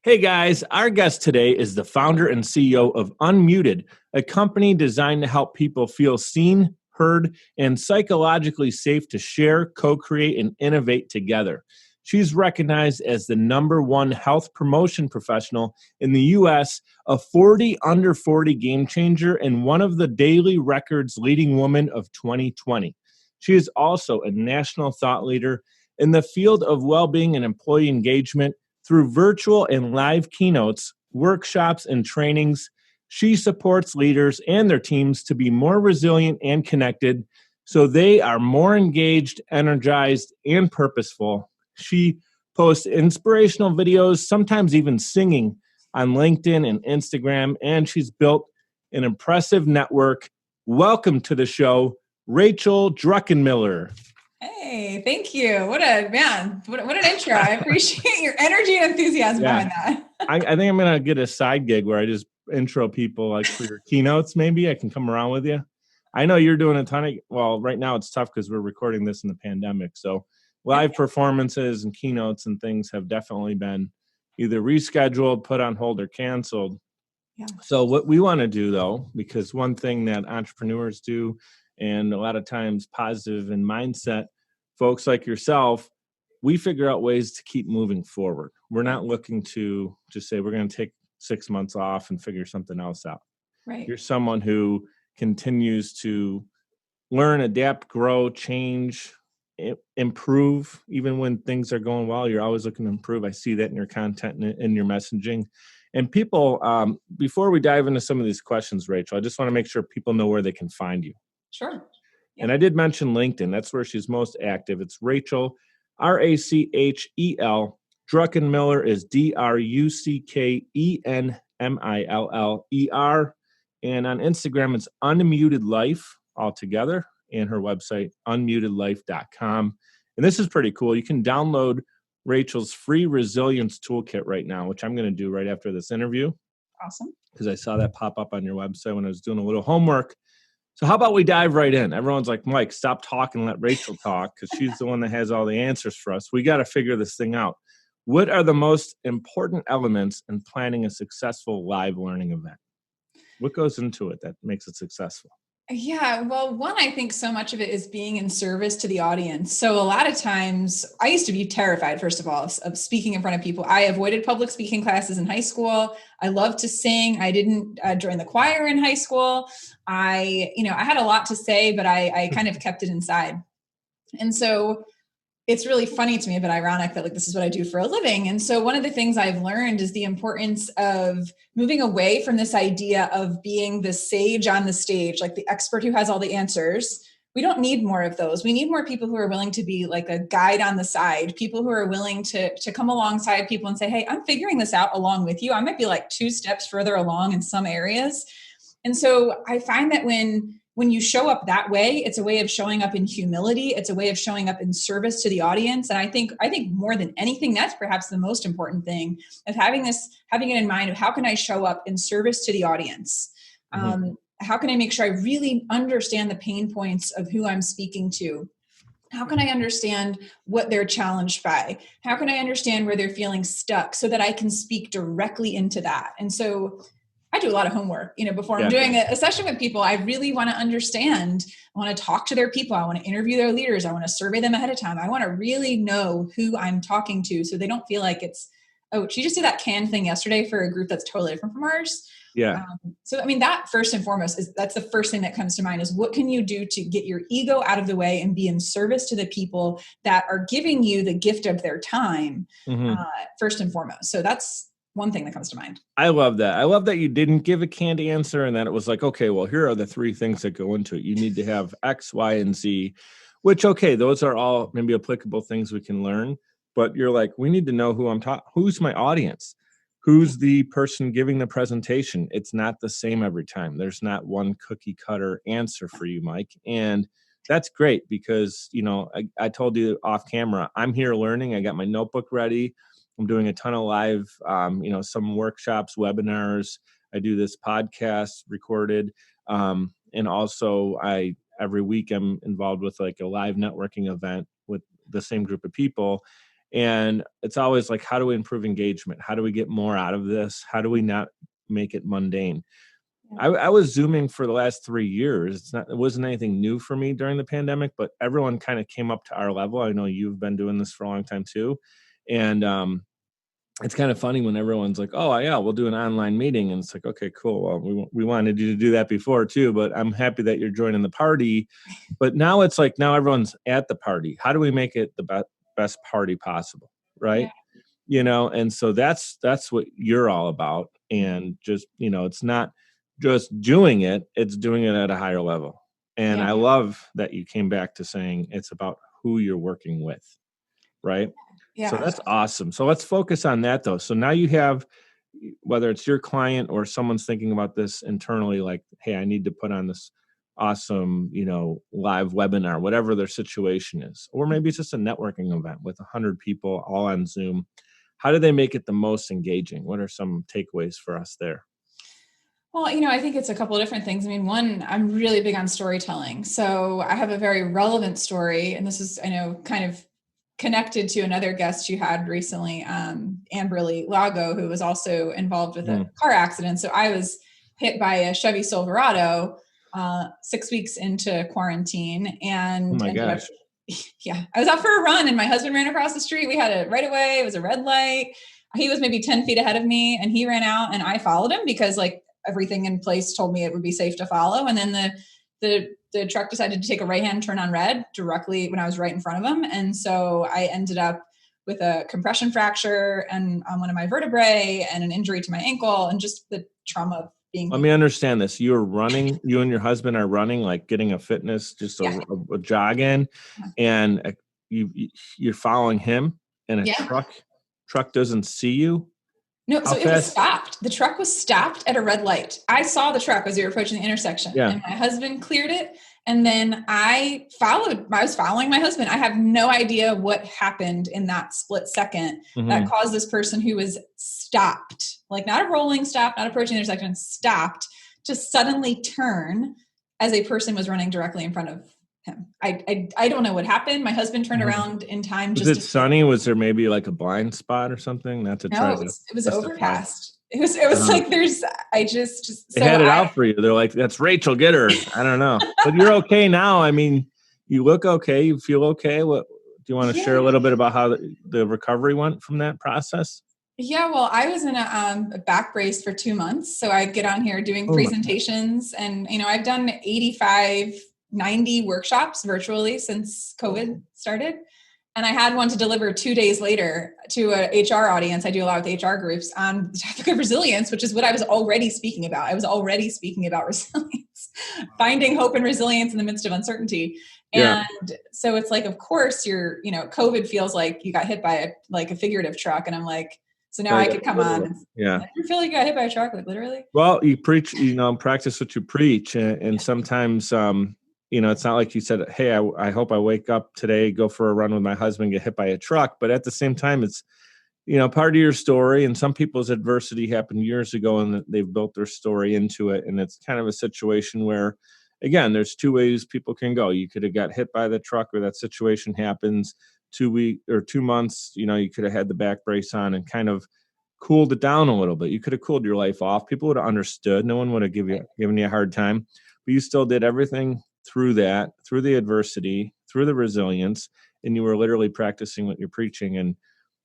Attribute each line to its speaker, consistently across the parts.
Speaker 1: Hey guys, our guest today is the founder and CEO of Unmuted, a company designed to help people feel seen, heard, and psychologically safe to share, co-create, and innovate together. She's recognized as the #1 health promotion professional in the U.S., a 40 under 40 game changer, and one of the daily records leading woman of 2020. She is also a national thought leader in the field of well-being and employee engagement. Through virtual and live keynotes, workshops, and trainings, she supports leaders and their teams to be more resilient and connected so they are more engaged, energized, and purposeful. She posts inspirational videos, sometimes even singing, on LinkedIn and Instagram, and she's built an impressive network. Welcome to the show, Rachel Druckenmiller.
Speaker 2: Hey, thank you. What an intro. I appreciate your energy and enthusiasm behind that.
Speaker 1: I think I'm going to get a side gig where I just intro people like for your keynotes. Maybe I can come around with you. I know you're doing a ton of, well, right now it's tough because we're recording this in the pandemic. So live performances and keynotes and things have definitely been either rescheduled, put on hold, or canceled. Yeah. So what we want to do though, because one thing that entrepreneurs do, and a lot of times positive and mindset folks like yourself, we figure out ways to keep moving forward. We're not looking to just say we're going to take 6 months off and figure something else out.
Speaker 2: Right.
Speaker 1: You're someone who continues to learn, adapt, grow, change, improve. Even when things are going well, you're always looking to improve. I see that in your content and in your messaging. And people, before we dive into some of these questions, Rachel, I just want to make sure people know where they can find you.
Speaker 2: Sure.
Speaker 1: Yep. And I did mention LinkedIn. That's where she's most active. It's Rachel, Rachel. Druckenmiller is Druckenmiller. And on Instagram, it's Unmuted Life altogether. And her website, unmutedlife.com. And this is pretty cool. You can download Rachel's free resilience toolkit right now, which I'm going to do right after this interview.
Speaker 2: Awesome.
Speaker 1: Because I saw that pop up on your website when I was doing a little homework. So how about we dive right in? Everyone's like, Mike, stop talking, let Rachel talk, because she's the one that has all the answers for us. We got to figure this thing out. What are the most important elements in planning a successful live learning event? What goes into it that makes it successful?
Speaker 2: Yeah, well, one, I think so much of it is being in service to the audience. So a lot of times I used to be terrified, first of all, of speaking in front of people. I avoided public speaking classes in high school. I loved to sing. I didn't join the choir in high school. I had a lot to say, but I kind of kept it inside. And so it's really funny to me, but ironic that this is what I do for a living. And so one of the things I've learned is the importance of moving away from this idea of being the sage on the stage, like the expert who has all the answers. We don't need more of those. We need more people who are willing to be like a guide on the side, people who are willing to come alongside people and say, hey, I'm figuring this out along with you. I might be like 2 steps further along in some areas. And so I find that when you show up that way, it's a way of showing up in humility. It's a way of showing up in service to the audience. And I think more than anything, that's perhaps the most important thing of having it in mind of how can I show up in service to the audience? Mm-hmm. How can I make sure I really understand the pain points of who I'm speaking to? How can I understand what they're challenged by? How can I understand where they're feeling stuck so that I can speak directly into that? And so I do a lot of homework, before I'm doing a session with people. I really want to understand. I want to talk to their people. I want to interview their leaders. I want to survey them ahead of time. I want to really know who I'm talking to so they don't feel like it's, oh, she just did that canned thing yesterday for a group that's totally different from ours.
Speaker 1: Yeah.
Speaker 2: That first and foremost that's the first thing that comes to mind is what can you do to get your ego out of the way and be in service to the people that are giving you the gift of their time, first and foremost. So that's one thing that comes to mind.
Speaker 1: I love that. I love that you didn't give a canned answer and that it was like, okay, well, here are the 3 things that go into it. You need to have X, Y, and Z, which, okay, those are all maybe applicable things we can learn, but you're like, we need to know who I'm talking, who's my audience, who's the person giving the presentation. It's not the same every time. There's not one cookie cutter answer for you, Mike. And that's great because, I told you off camera, I'm here learning. I got my notebook ready. I'm doing a ton of live, some workshops, webinars. I do this podcast recorded. And also every week I'm involved with like a live networking event with the same group of people. And it's always like, how do we improve engagement? How do we get more out of this? How do we not make it mundane? I was Zooming for the last 3 years. It wasn't anything new for me during the pandemic, but everyone kind of came up to our level. I know you've been doing this for a long time too. And it's kind of funny when everyone's like, oh yeah, we'll do an online meeting. And it's like, okay, cool. Well, we wanted you to do that before too, but I'm happy that you're joining the party. But now it's like, now everyone's at the party. How do we make it the best party possible? Right.
Speaker 2: Yeah.
Speaker 1: And so that's what you're all about. And just, it's not just doing it, it's doing it at a higher level. And I love that you came back to saying it's about who you're working with. Right.
Speaker 2: Yeah.
Speaker 1: So that's awesome. So let's focus on that though. So now you have, whether it's your client or someone's thinking about this internally, like, hey, I need to put on this awesome, live webinar, whatever their situation is, or maybe it's just a networking event with 100 people all on Zoom. How do they make it the most engaging? What are some takeaways for us there?
Speaker 2: Well, I think it's a couple of different things. I mean, one, I'm really big on storytelling. So I have a very relevant story, and this is, I know, kind of connected to another guest you had recently, Amberly Lago, who was also involved with a car accident. So I was hit by a Chevy Silverado 6 weeks into quarantine, and
Speaker 1: oh my gosh.
Speaker 2: I was out for a run, and my husband ran across the street. We had it right away. It was a red light. He was maybe 10 feet ahead of me, and he ran out, and I followed him because everything in place told me it would be safe to follow. And then the truck decided to take a right-hand turn on red directly when I was right in front of him. And so I ended up with a compression fracture and on one of my vertebrae and an injury to my ankle, and just the trauma of being.
Speaker 1: Let me understand this. You're running, you and your husband are running, like getting a fitness, just a jog in, and you're following him, and a truck doesn't see you.
Speaker 2: No, so it was stopped. The truck was stopped at a red light. I saw the truck as we were approaching the intersection, and my husband cleared it. And then I was following my husband. I have no idea what happened in that split second that caused this person who was stopped, like not a rolling stop, not approaching the intersection, stopped, to suddenly turn as a person was running directly in front of him. I don't know what happened. My husband turned around in time.
Speaker 1: Was it sunny? Was there maybe like a blind spot or something? Not to try to.
Speaker 2: It was overcast. It was like
Speaker 1: they had it out for you. They're like, that's Rachel, get her. I don't know. But you're okay now. I mean, you look okay. You feel okay. What do you want to share a little bit about how the recovery went from that process?
Speaker 2: Yeah, well, I was in a back brace for 2 months. So I'd get on here doing presentations, and, I've done 85, 90 workshops virtually since COVID started. And I had one to deliver 2 days later to a HR audience. I do a lot with HR groups on the topic of resilience, which is what I was already speaking about. I was already speaking about resilience, finding hope and resilience in the midst of uncertainty. And so it's like, of course, COVID feels like you got hit by a figurative truck. And I'm like, so now I could come on. I feel like you got hit by a truck, like literally.
Speaker 1: Well, you preach, practice what you preach. And sometimes, it's not like you said, hey, I hope I wake up today, go for a run with my husband, get hit by a truck. But at the same time, it's, part of your story. And some people's adversity happened years ago and they've built their story into it. And it's kind of a situation where, again, there's two ways people can go. You could have got hit by the truck, or that situation happens 2 weeks or 2 months. You could have had the back brace on and kind of cooled it down a little bit. You could have cooled your life off. People would have understood. No one would have given you a hard time. But you still did everything through that, through the adversity, through the resilience, and you were literally practicing what you're preaching. And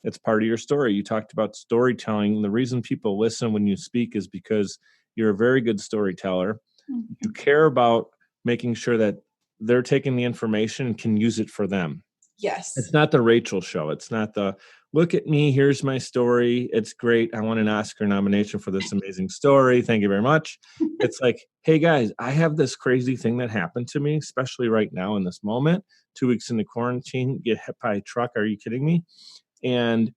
Speaker 1: it's part of your story. You talked about storytelling. The reason people listen when you speak is because you're a very good storyteller. You care about making sure that they're taking the information and can use it for them.
Speaker 2: Yes.
Speaker 1: It's not the Rachel show. It's not the, look at me, here's my story. It's great. I won an Oscar nomination for this amazing story. Thank you very much. It's like, hey guys, I have this crazy thing that happened to me, especially right now in this moment, 2 weeks into quarantine, get hit by a truck. Are you kidding me? And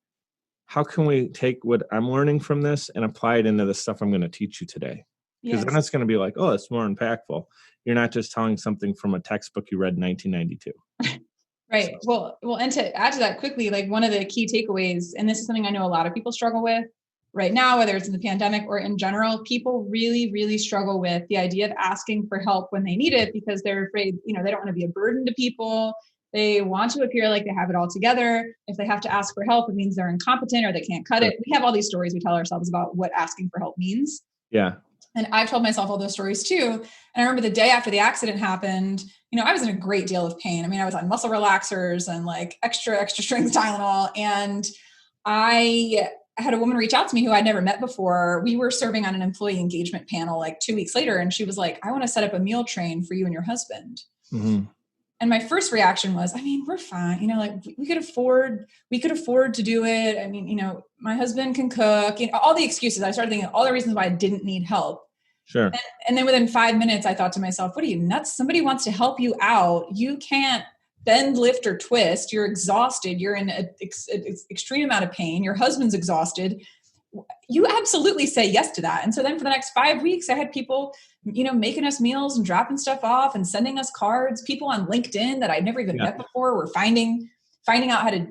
Speaker 1: how can we take what I'm learning from this and apply it into the stuff I'm going to teach you today? Because then it's going to be like, oh, it's more impactful. You're not just telling something from a textbook you read in 1992.
Speaker 2: Right. Well, and to add to that quickly, like one of the key takeaways, and this is something I know a lot of people struggle with right now, whether it's in the pandemic or in general, people really, really struggle with the idea of asking for help when they need it because they're afraid, they don't want to be a burden to people. They want to appear like they have it all together. If they have to ask for help, it means they're incompetent or they can't cut it. We have all these stories we tell ourselves about what asking for help means.
Speaker 1: Yeah.
Speaker 2: And I've told myself all those stories too. And I remember the day after the accident happened, I was in a great deal of pain. I mean, I was on muscle relaxers and like extra strength Tylenol. And I had a woman reach out to me who I'd never met before. We were serving on an employee engagement panel like 2 weeks later. And she was like, I want to set up a meal train for you and your husband. Mm-hmm. And my first reaction was, I mean, we're fine. Like we could afford to do it. I mean, my husband can cook, all the excuses. I started thinking all the reasons why I didn't need help.
Speaker 1: Sure.
Speaker 2: And then within 5 minutes, I thought to myself, what are you, nuts? Somebody wants to help you out. You can't bend, lift, or twist. You're exhausted. You're in an extreme amount of pain. Your husband's exhausted. You absolutely say yes to that. And so then for the next 5 weeks, I had people, making us meals and dropping stuff off and sending us cards. People on LinkedIn that I'd never even met before were finding out how to,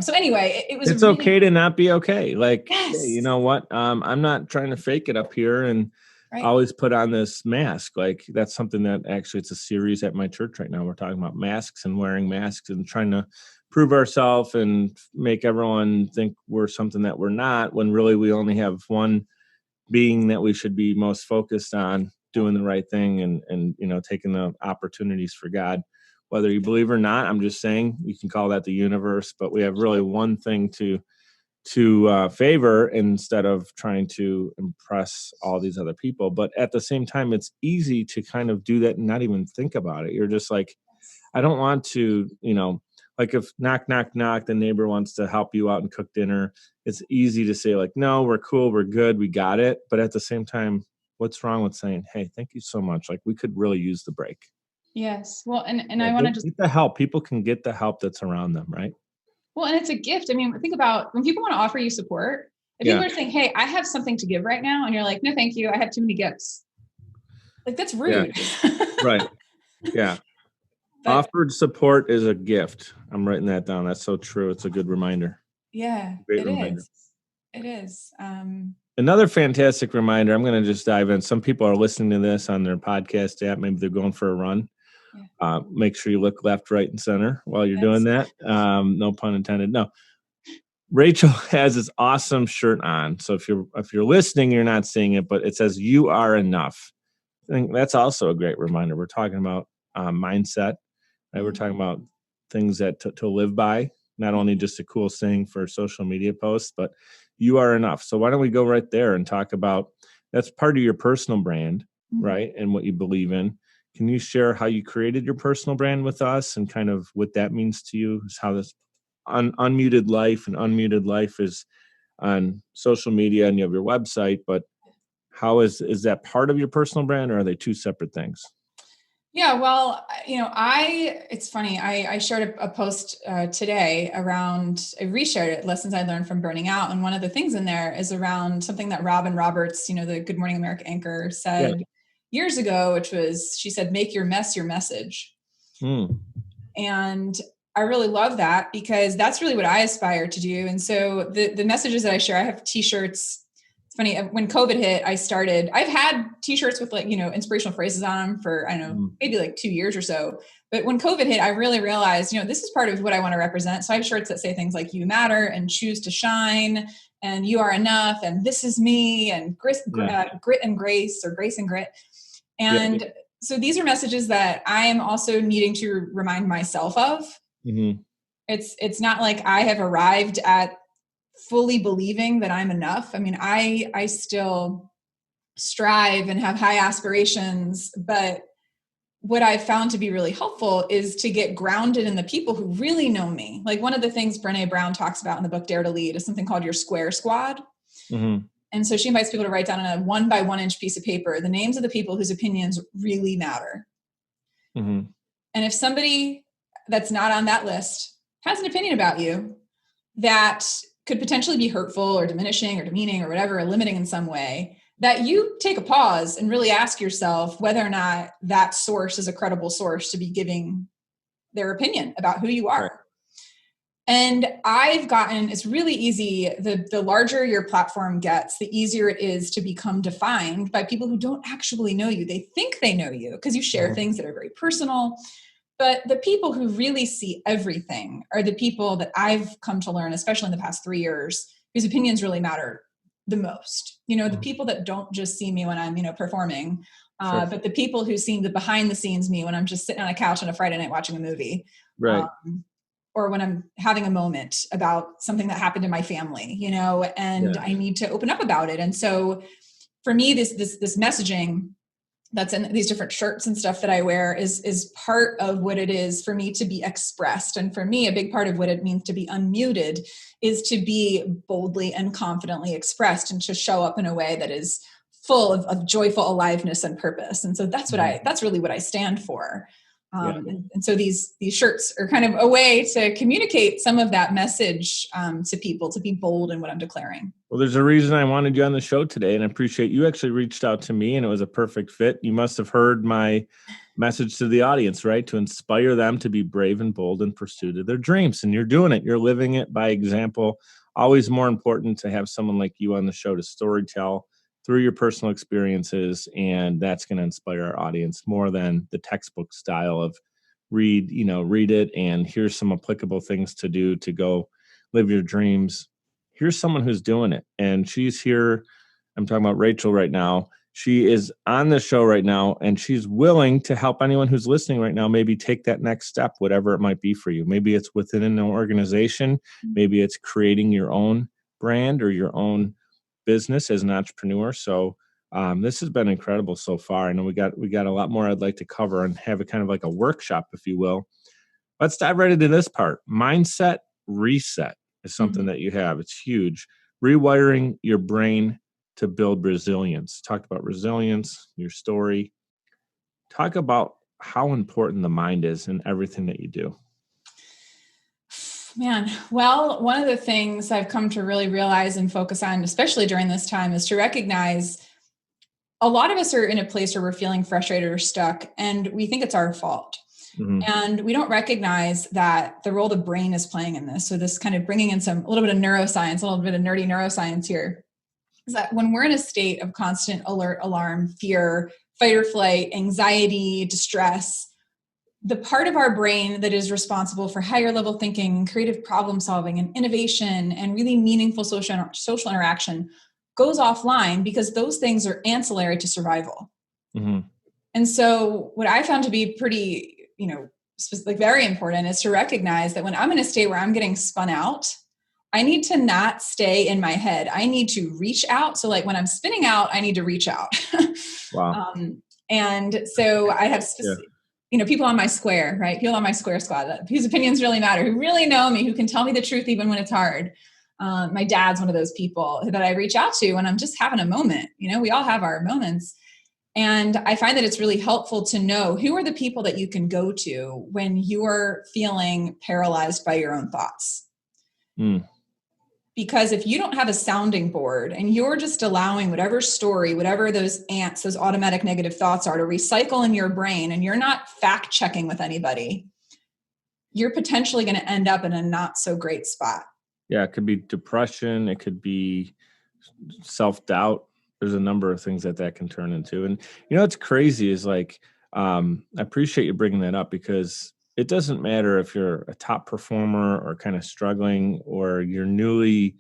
Speaker 2: so anyway, it was.
Speaker 1: It's really okay to not be okay. Like,
Speaker 2: yes.
Speaker 1: Hey, you know what? I'm not trying to fake it up here and always put on this mask. Like that's something that actually it's a series at my church right now. We're talking about masks and wearing masks and trying to prove ourselves and make everyone think we're something that we're not, when really we only have one being that we should be most focused on, doing the right thing and taking the opportunities for God. Whether you believe or not, I'm just saying you can call that the universe, but we have really one thing to favor instead of trying to impress all these other people. But at the same time, it's easy to kind of do that and not even think about it. You're just like, I don't want to, like if knock, the neighbor wants to help you out and cook dinner. It's easy to say like, no, we're cool. We're good. We got it. But at the same time, what's wrong with saying, hey, thank you so much. Like we could really use the break.
Speaker 2: Yes. Well, and I want to just
Speaker 1: get the help. People can get the help that's around them. Right.
Speaker 2: Well, and it's a gift. I mean, think about when people want to offer you support. If people are saying, hey, I have something to give right now. And you're like, no, thank you. I have too many gifts. Like that's rude.
Speaker 1: Yeah. Right. Yeah. Offered support is a gift. I'm writing that down. That's so true. It's a good reminder.
Speaker 2: Yeah,
Speaker 1: Great reminder.
Speaker 2: It is.
Speaker 1: Another fantastic reminder. I'm going to just dive in. Some people are listening to this on their podcast app. Maybe they're going for a run. Yeah. Make sure you look left, right, and center while you're doing that. No pun intended. No. Rachel has this awesome shirt on. So if you're listening, you're not seeing it, but it says "You are enough." I think that's also a great reminder. We're talking about mindset. Right? We're talking about things that to live by. Not only just a cool saying for social media posts, but you are enough. So why don't we go right there and talk about that's part of your personal brand, right? And what you believe in. Can you share how you created your personal brand with us and kind of what that means to you? Is how this unmuted life is on social media and you have your website, but how is that part of your personal brand or are they two separate things?
Speaker 2: Yeah, well, it's funny. I shared a post today around, I reshared it, lessons I learned from burning out. And one of the things in there is around something that Robin Roberts, the Good Morning America anchor said years ago, which was, she said, make your mess your message. And I really love that because that's really what I aspire to do. And so the messages that I share, I have t-shirts. It's funny, when COVID hit, I've had t-shirts with inspirational phrases on them for, maybe like 2 years or so. But when COVID hit, I really realized, this is part of what I want to represent. So I have shirts that say things like you matter and choose to shine and you are enough. And this is me and grit and grace or grace and grit. And so these are messages that I am also needing to remind myself of. Mm-hmm. It's not like I have arrived at fully believing that I'm enough. I mean, I still strive and have high aspirations, but what I've found to be really helpful is to get grounded in the people who really know me. Like one of the things Brené Brown talks about in the book Dare to Lead is something called your square squad. Mm-hmm. And so she invites people to write down on a 1 by 1 inch piece of paper the names of the people whose opinions really matter. Mm-hmm. And if somebody that's not on that list has an opinion about you that could potentially be hurtful or diminishing or demeaning or whatever, or limiting in some way, that you take a pause and really ask yourself whether or not that source is a credible source to be giving their opinion about who you are. Right. And it's really easy. The larger your platform gets, the easier it is to become defined by people who don't actually know you. They think they know you because you share things that are very personal. But the people who really see everything are the people that I've come to learn, especially in the past 3 years, whose opinions really matter the most. The people that don't just see me when I'm, performing,
Speaker 1: Sure.
Speaker 2: but the people who see the behind the scenes me when I'm just sitting on a couch on a Friday night watching a movie.
Speaker 1: Right.
Speaker 2: Or when I'm having a moment about something that happened in my family, and I need to open up about it. And so for me, this messaging that's in these different shirts and stuff that I wear is part of what it is for me to be expressed. And for me, a big part of what it means to be unmuted is to be boldly and confidently expressed and to show up in a way that is full of joyful aliveness and purpose. And so that's really what I stand for. And so these shirts are kind of a way to communicate some of that message to people, to be bold in what I'm declaring.
Speaker 1: Well, there's a reason I wanted you on the show today, and I appreciate you actually reached out to me, and it was a perfect fit. You must have heard my message to the audience, right? To inspire them to be brave and bold in pursuit of their dreams. And you're doing it. You're living it by example. Always more important to have someone like you on the show to storytell through your personal experiences, and that's going to inspire our audience more than the textbook style of read it and here's some applicable things to do to go live your dreams. Here's someone who's doing it, and she's here. I'm talking about Rachel right now. She is on the show right now, and she's willing to help anyone who's listening right now maybe take that next step, whatever it might be for you. Maybe it's within an organization, maybe it's creating your own brand or your own business as an entrepreneur. So this has been incredible so far. I know we got a lot more I'd like to cover and have a kind of like a workshop, if you will. Let's dive right into this part. Mindset reset is something that you have. It's huge. Rewiring your brain to build resilience. Talk about resilience, your story. Talk about how important the mind is in everything that you do.
Speaker 2: Man, well, one of the things I've come to really realize and focus on, especially during this time, is to recognize a lot of us are in a place where we're feeling frustrated or stuck, and we think it's our fault. And we don't recognize that the role the brain is playing in this. So this kind of bringing in a little bit of neuroscience, a little bit of nerdy neuroscience here, is that when we're in a state of constant alert, alarm, fear, fight or flight, anxiety, distress, the part of our brain that is responsible for higher level thinking, creative problem solving, and innovation, and really meaningful social interaction goes offline because those things are ancillary to survival. And so what I found to be pretty, very important is to recognize that when I'm in a state where I'm getting spun out, I need to not stay in my head. I need to reach out. So like when I'm spinning out, I need to reach out.
Speaker 1: Wow.
Speaker 2: And so I have people on my square, right? People on my square squad whose opinions really matter, who really know me, who can tell me the truth even when it's hard. My dad's one of those people that I reach out to when I'm just having a moment. We all have our moments. And I find that it's really helpful to know who are the people that you can go to when you're feeling paralyzed by your own thoughts. Because if you don't have a sounding board and you're just allowing whatever story, whatever those automatic negative thoughts are to recycle in your brain, and you're not fact checking with anybody, you're potentially going to end up in a not so great spot.
Speaker 1: Yeah, it could be depression. It could be self-doubt. There's a number of things that can turn into. And what's crazy is like, I appreciate you bringing that up, because it doesn't matter if you're a top performer or kind of struggling, or you're newly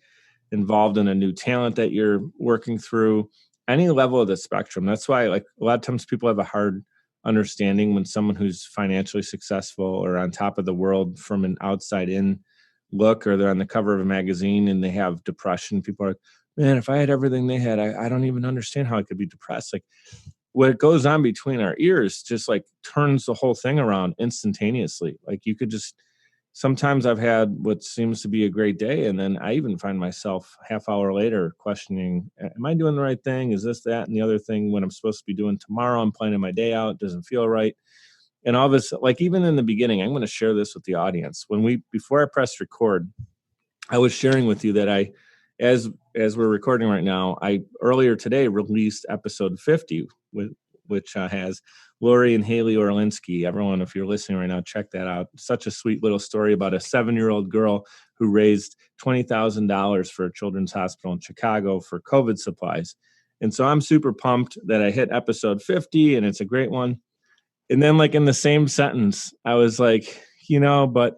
Speaker 1: involved in a new talent that you're working through, any level of the spectrum. That's why like a lot of times people have a hard understanding when someone who's financially successful or on top of the world from an outside in look, or they're on the cover of a magazine and they have depression. People are like, man, if I had everything they had, I don't even understand how I could be depressed. Like what goes on between our ears just like turns the whole thing around instantaneously. Like you could just, sometimes I've had what seems to be a great day, and then I even find myself half hour later questioning, am I doing the right thing? Is this, that, and the other thing when I'm supposed to be doing tomorrow? I'm planning my day out. It doesn't feel right. And all this, like even in the beginning, I'm going to share this with the audience. Before I pressed record, I was sharing with you that as we're recording right now, I earlier today released episode 50, which has Lori and Haley Orlinsky. Everyone, if you're listening right now, check that out. Such a sweet little story about a 7-year-old girl who raised $20,000 for a children's hospital in Chicago for COVID supplies. And so I'm super pumped that I hit episode 50, and it's a great one. And then like in the same sentence, I was like, but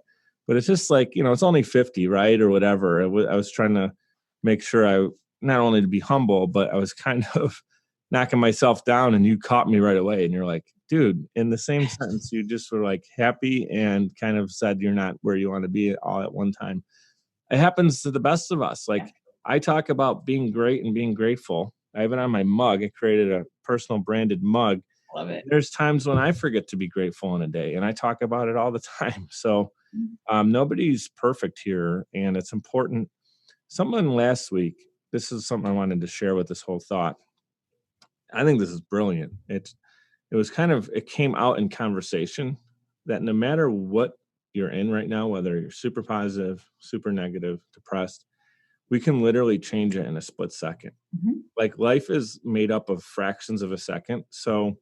Speaker 1: it's just like, it's only 50, right? Or whatever. I was trying to make sure I not only to be humble, but I was kind of knocking myself down, and you caught me right away. And you're like, dude, in the same sentence, you just were like happy and kind of said you're not where you want to be all at one time. It happens to the best of us. Like I talk about being great and being grateful. I have it on my mug. I created a personal branded mug.
Speaker 2: Love it.
Speaker 1: There's times when I forget to be grateful in a day, and I talk about it all the time. So nobody's perfect here, and it's important. Someone last week, this is something I wanted to share with this whole thought. I think this is brilliant. It came out in conversation that no matter what you're in right now, whether you're super positive, super negative, depressed, we can literally change it in a split second.
Speaker 2: Mm-hmm.
Speaker 1: Like life is made up of fractions of a second. So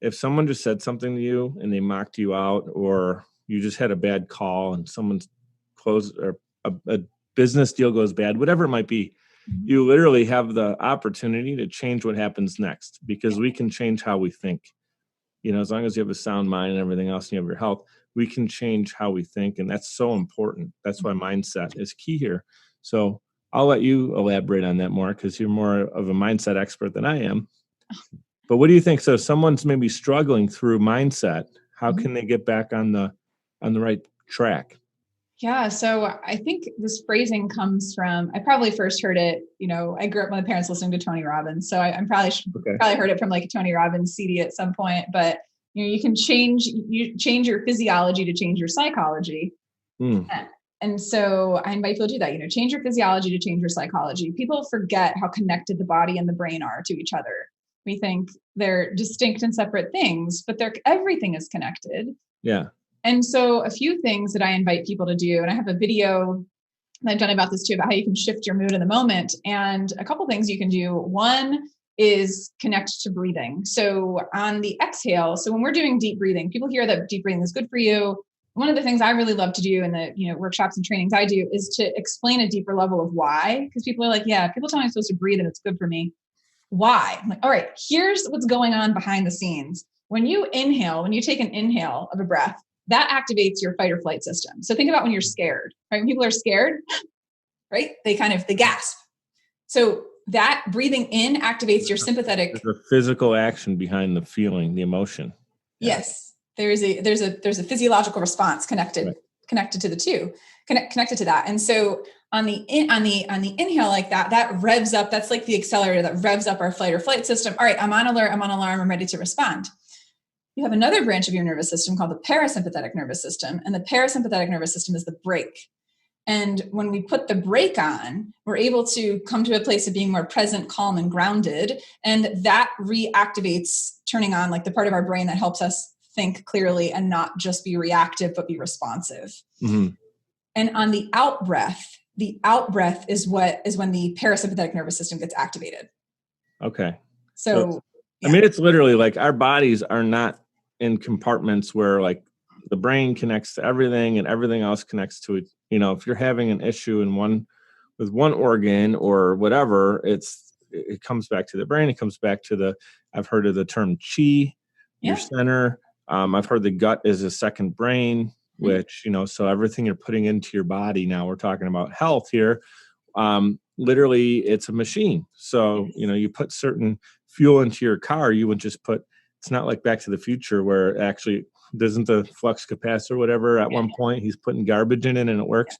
Speaker 1: if someone just said something to you and they mocked you out, or you just had a bad call and someone's closed, or a business deal goes bad, whatever it might be, you literally have the opportunity to change what happens next, because we can change how we think. As long as you have a sound mind and everything else and you have your health, we can change how we think. And that's so important. That's why mindset is key here. So I'll let you elaborate on that more, because you're more of a mindset expert than I am. But what do you think? So someone's maybe struggling through mindset. How can they get back on the right track?
Speaker 2: Yeah. So I think this phrasing comes from, I probably first heard it, I grew up with my parents listening to Tony Robbins. So I'm probably heard it from like a Tony Robbins CD at some point, but you can change your physiology to change your psychology. And so I invite people to do that, change your physiology to change your psychology. People forget how connected the body and the brain are to each other. We think they're distinct and separate things, but everything is connected.
Speaker 1: Yeah.
Speaker 2: And so a few things that I invite people to do, and I have a video that I've done about this too, about how you can shift your mood in the moment. And a couple things you can do. One is connect to breathing. So on the exhale, so when we're doing deep breathing, people hear that deep breathing is good for you. One of the things I really love to do in the workshops and trainings I do is to explain a deeper level of why, because people are like, yeah, people tell me I'm supposed to breathe and it's good for me. Why? I'm like, all right, here's what's going on behind the scenes. When you take an inhale of a breath, that activates your fight or flight system. So think about when you're scared, right? When people are scared, right? They gasp. So that breathing in activates your sympathetic.
Speaker 1: There's a physical action behind the feeling, the emotion.
Speaker 2: Yeah. Yes. There's a physiological response connected to the two, connected to that. And so on the inhale like that revs up. That's like the accelerator that revs up our fight or flight system. All right, I'm on alert, I'm on alarm, I'm ready to respond. You have another branch of your nervous system called the parasympathetic nervous system. And the parasympathetic nervous system is the brake. And when we put the brake on, we're able to come to a place of being more present, calm, and grounded. And that reactivates, turning on like the part of our brain that helps us think clearly and not just be reactive, but be responsive. Mm-hmm. And on the out breath is when the parasympathetic nervous system gets activated.
Speaker 1: Okay.
Speaker 2: So
Speaker 1: yeah. I mean, it's literally like our bodies are not in compartments where like the brain connects to everything and everything else connects to it. If you're having an issue with one organ or whatever, it comes back to the brain. It comes back to I've heard of the term chi, your center. I've heard the gut is a second brain, which, so everything you're putting into your body, now we're talking about health here. Literally it's a machine. So, you put certain fuel into your car, you would just it's not like Back to the Future where actually doesn't the flux capacitor, whatever, at one point he's putting garbage in it and it works.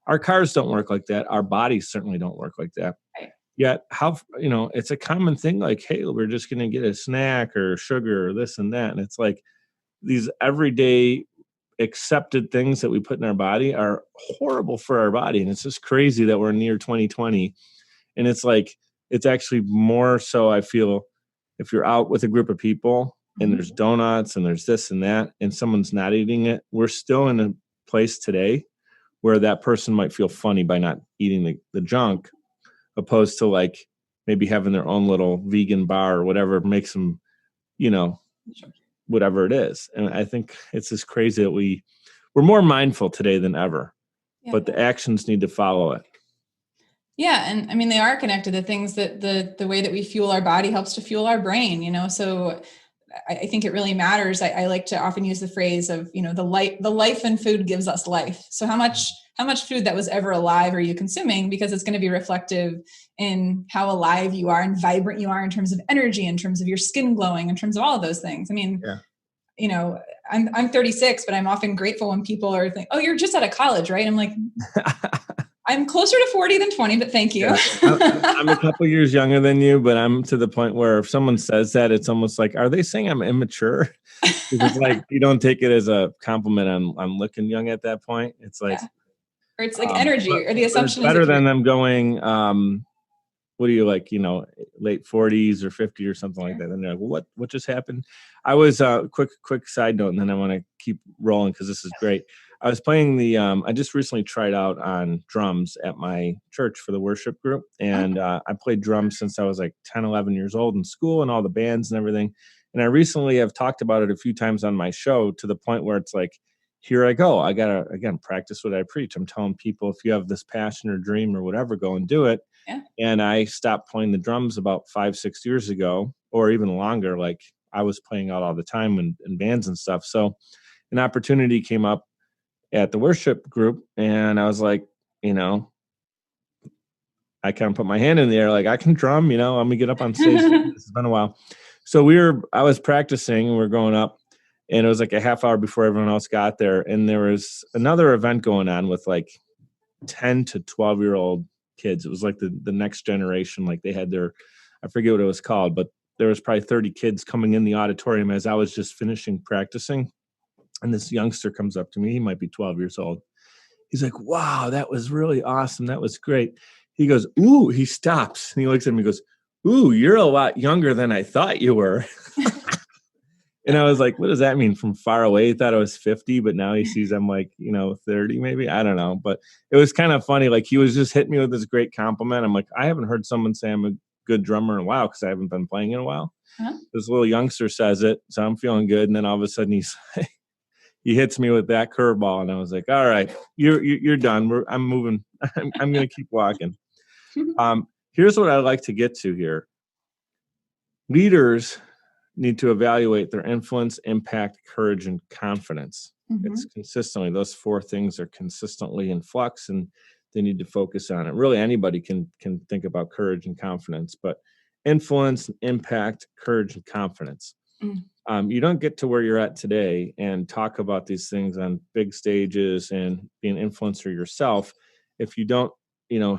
Speaker 1: Our cars don't work like that. Our bodies certainly don't work like that.
Speaker 2: Right.
Speaker 1: Yet it's a common thing like, hey, we're just going to get a snack or sugar or this and that. And it's like these everyday accepted things that we put in our body are horrible for our body. And it's just crazy that we're near 2020. And it's like, it's actually more so, I feel, if you're out with a group of people and there's donuts and there's this and that, and someone's not eating it, we're still in a place today where that person might feel funny by not eating the junk, opposed to like maybe having their own little vegan bar or whatever makes them, whatever it is. And I think it's just crazy that we're more mindful today than ever, but the actions need to follow it.
Speaker 2: Yeah. And I mean, they are connected. The things that the way that we fuel our body helps to fuel our brain, so I think it really matters. I like to often use the phrase of, the life in food gives us life. So how much food that was ever alive are you consuming? Because it's going to be reflective in how alive you are and vibrant you are in terms of energy, in terms of your skin glowing, in terms of all of those things. I mean, I'm 36, but I'm often grateful when people are thinking, oh, you're just out of college, right? I'm like, I'm closer to 40 than 20, but thank you.
Speaker 1: Yeah. I'm a couple years younger than you, but I'm to the point where if someone says that, it's almost like, are they saying I'm immature? It's like, you don't take it as a compliment. I'm looking young at that point. It's like,
Speaker 2: or it's like energy, or the assumption
Speaker 1: it's better
Speaker 2: is
Speaker 1: than them going, what are you like, late 40s or 50 or something like that. And they're like, well, what just happened? I was quick side note, and then I want to keep rolling because this is great. I was playing I just recently tried out on drums at my church for the worship group. And I played drums since I was like 10, 11 years old in school and all the bands and everything. And I recently have talked about it a few times on my show to the point where it's like, here I go. I got to, again, practice what I preach. I'm telling people, if you have this passion or dream or whatever, go and do it.
Speaker 2: Yeah.
Speaker 1: And I stopped playing the drums about 5-6 years ago, or even longer. Like I was playing out all the time in bands and stuff. So an opportunity came up at the worship group, and I was like, I kind of put my hand in the air, like I can drum, I'm gonna get up on stage. This has been a while. So I was practicing, and we're going up, and it was like a half hour before everyone else got there. And there was another event going on with like 10 to 12-year-old kids. It was like the next generation. Like they had I forget what it was called, but there was probably 30 kids coming in the auditorium as I was just finishing practicing. And this youngster comes up to me. He might be 12 years old. He's like, wow, that was really awesome. That was great. He goes, ooh, he stops. And he looks at me and goes, ooh, you're a lot younger than I thought you were. And I was like, what does that mean? From far away, he thought I was 50, but now he sees I'm like, 30 maybe. I don't know. But it was kind of funny. Like he was just hitting me with this great compliment. I'm like, I haven't heard someone say I'm a good drummer in a while because I haven't been playing in a while. Uh-huh. This little youngster says it. So I'm feeling good. And then all of a sudden he hits me with that curveball. And I was like, all right, you're done. I'm moving. I'm going to keep walking. Here's what I'd like to get to here. Leaders need to evaluate their influence, impact, courage, and confidence. Mm-hmm. It's consistently, those four things are consistently in flux, and they need to focus on it. Really, anybody can think about courage and confidence, but influence, impact, courage, and confidence. Mm. You don't get to where you're at today and talk about these things on big stages and be an influencer yourself if you don't,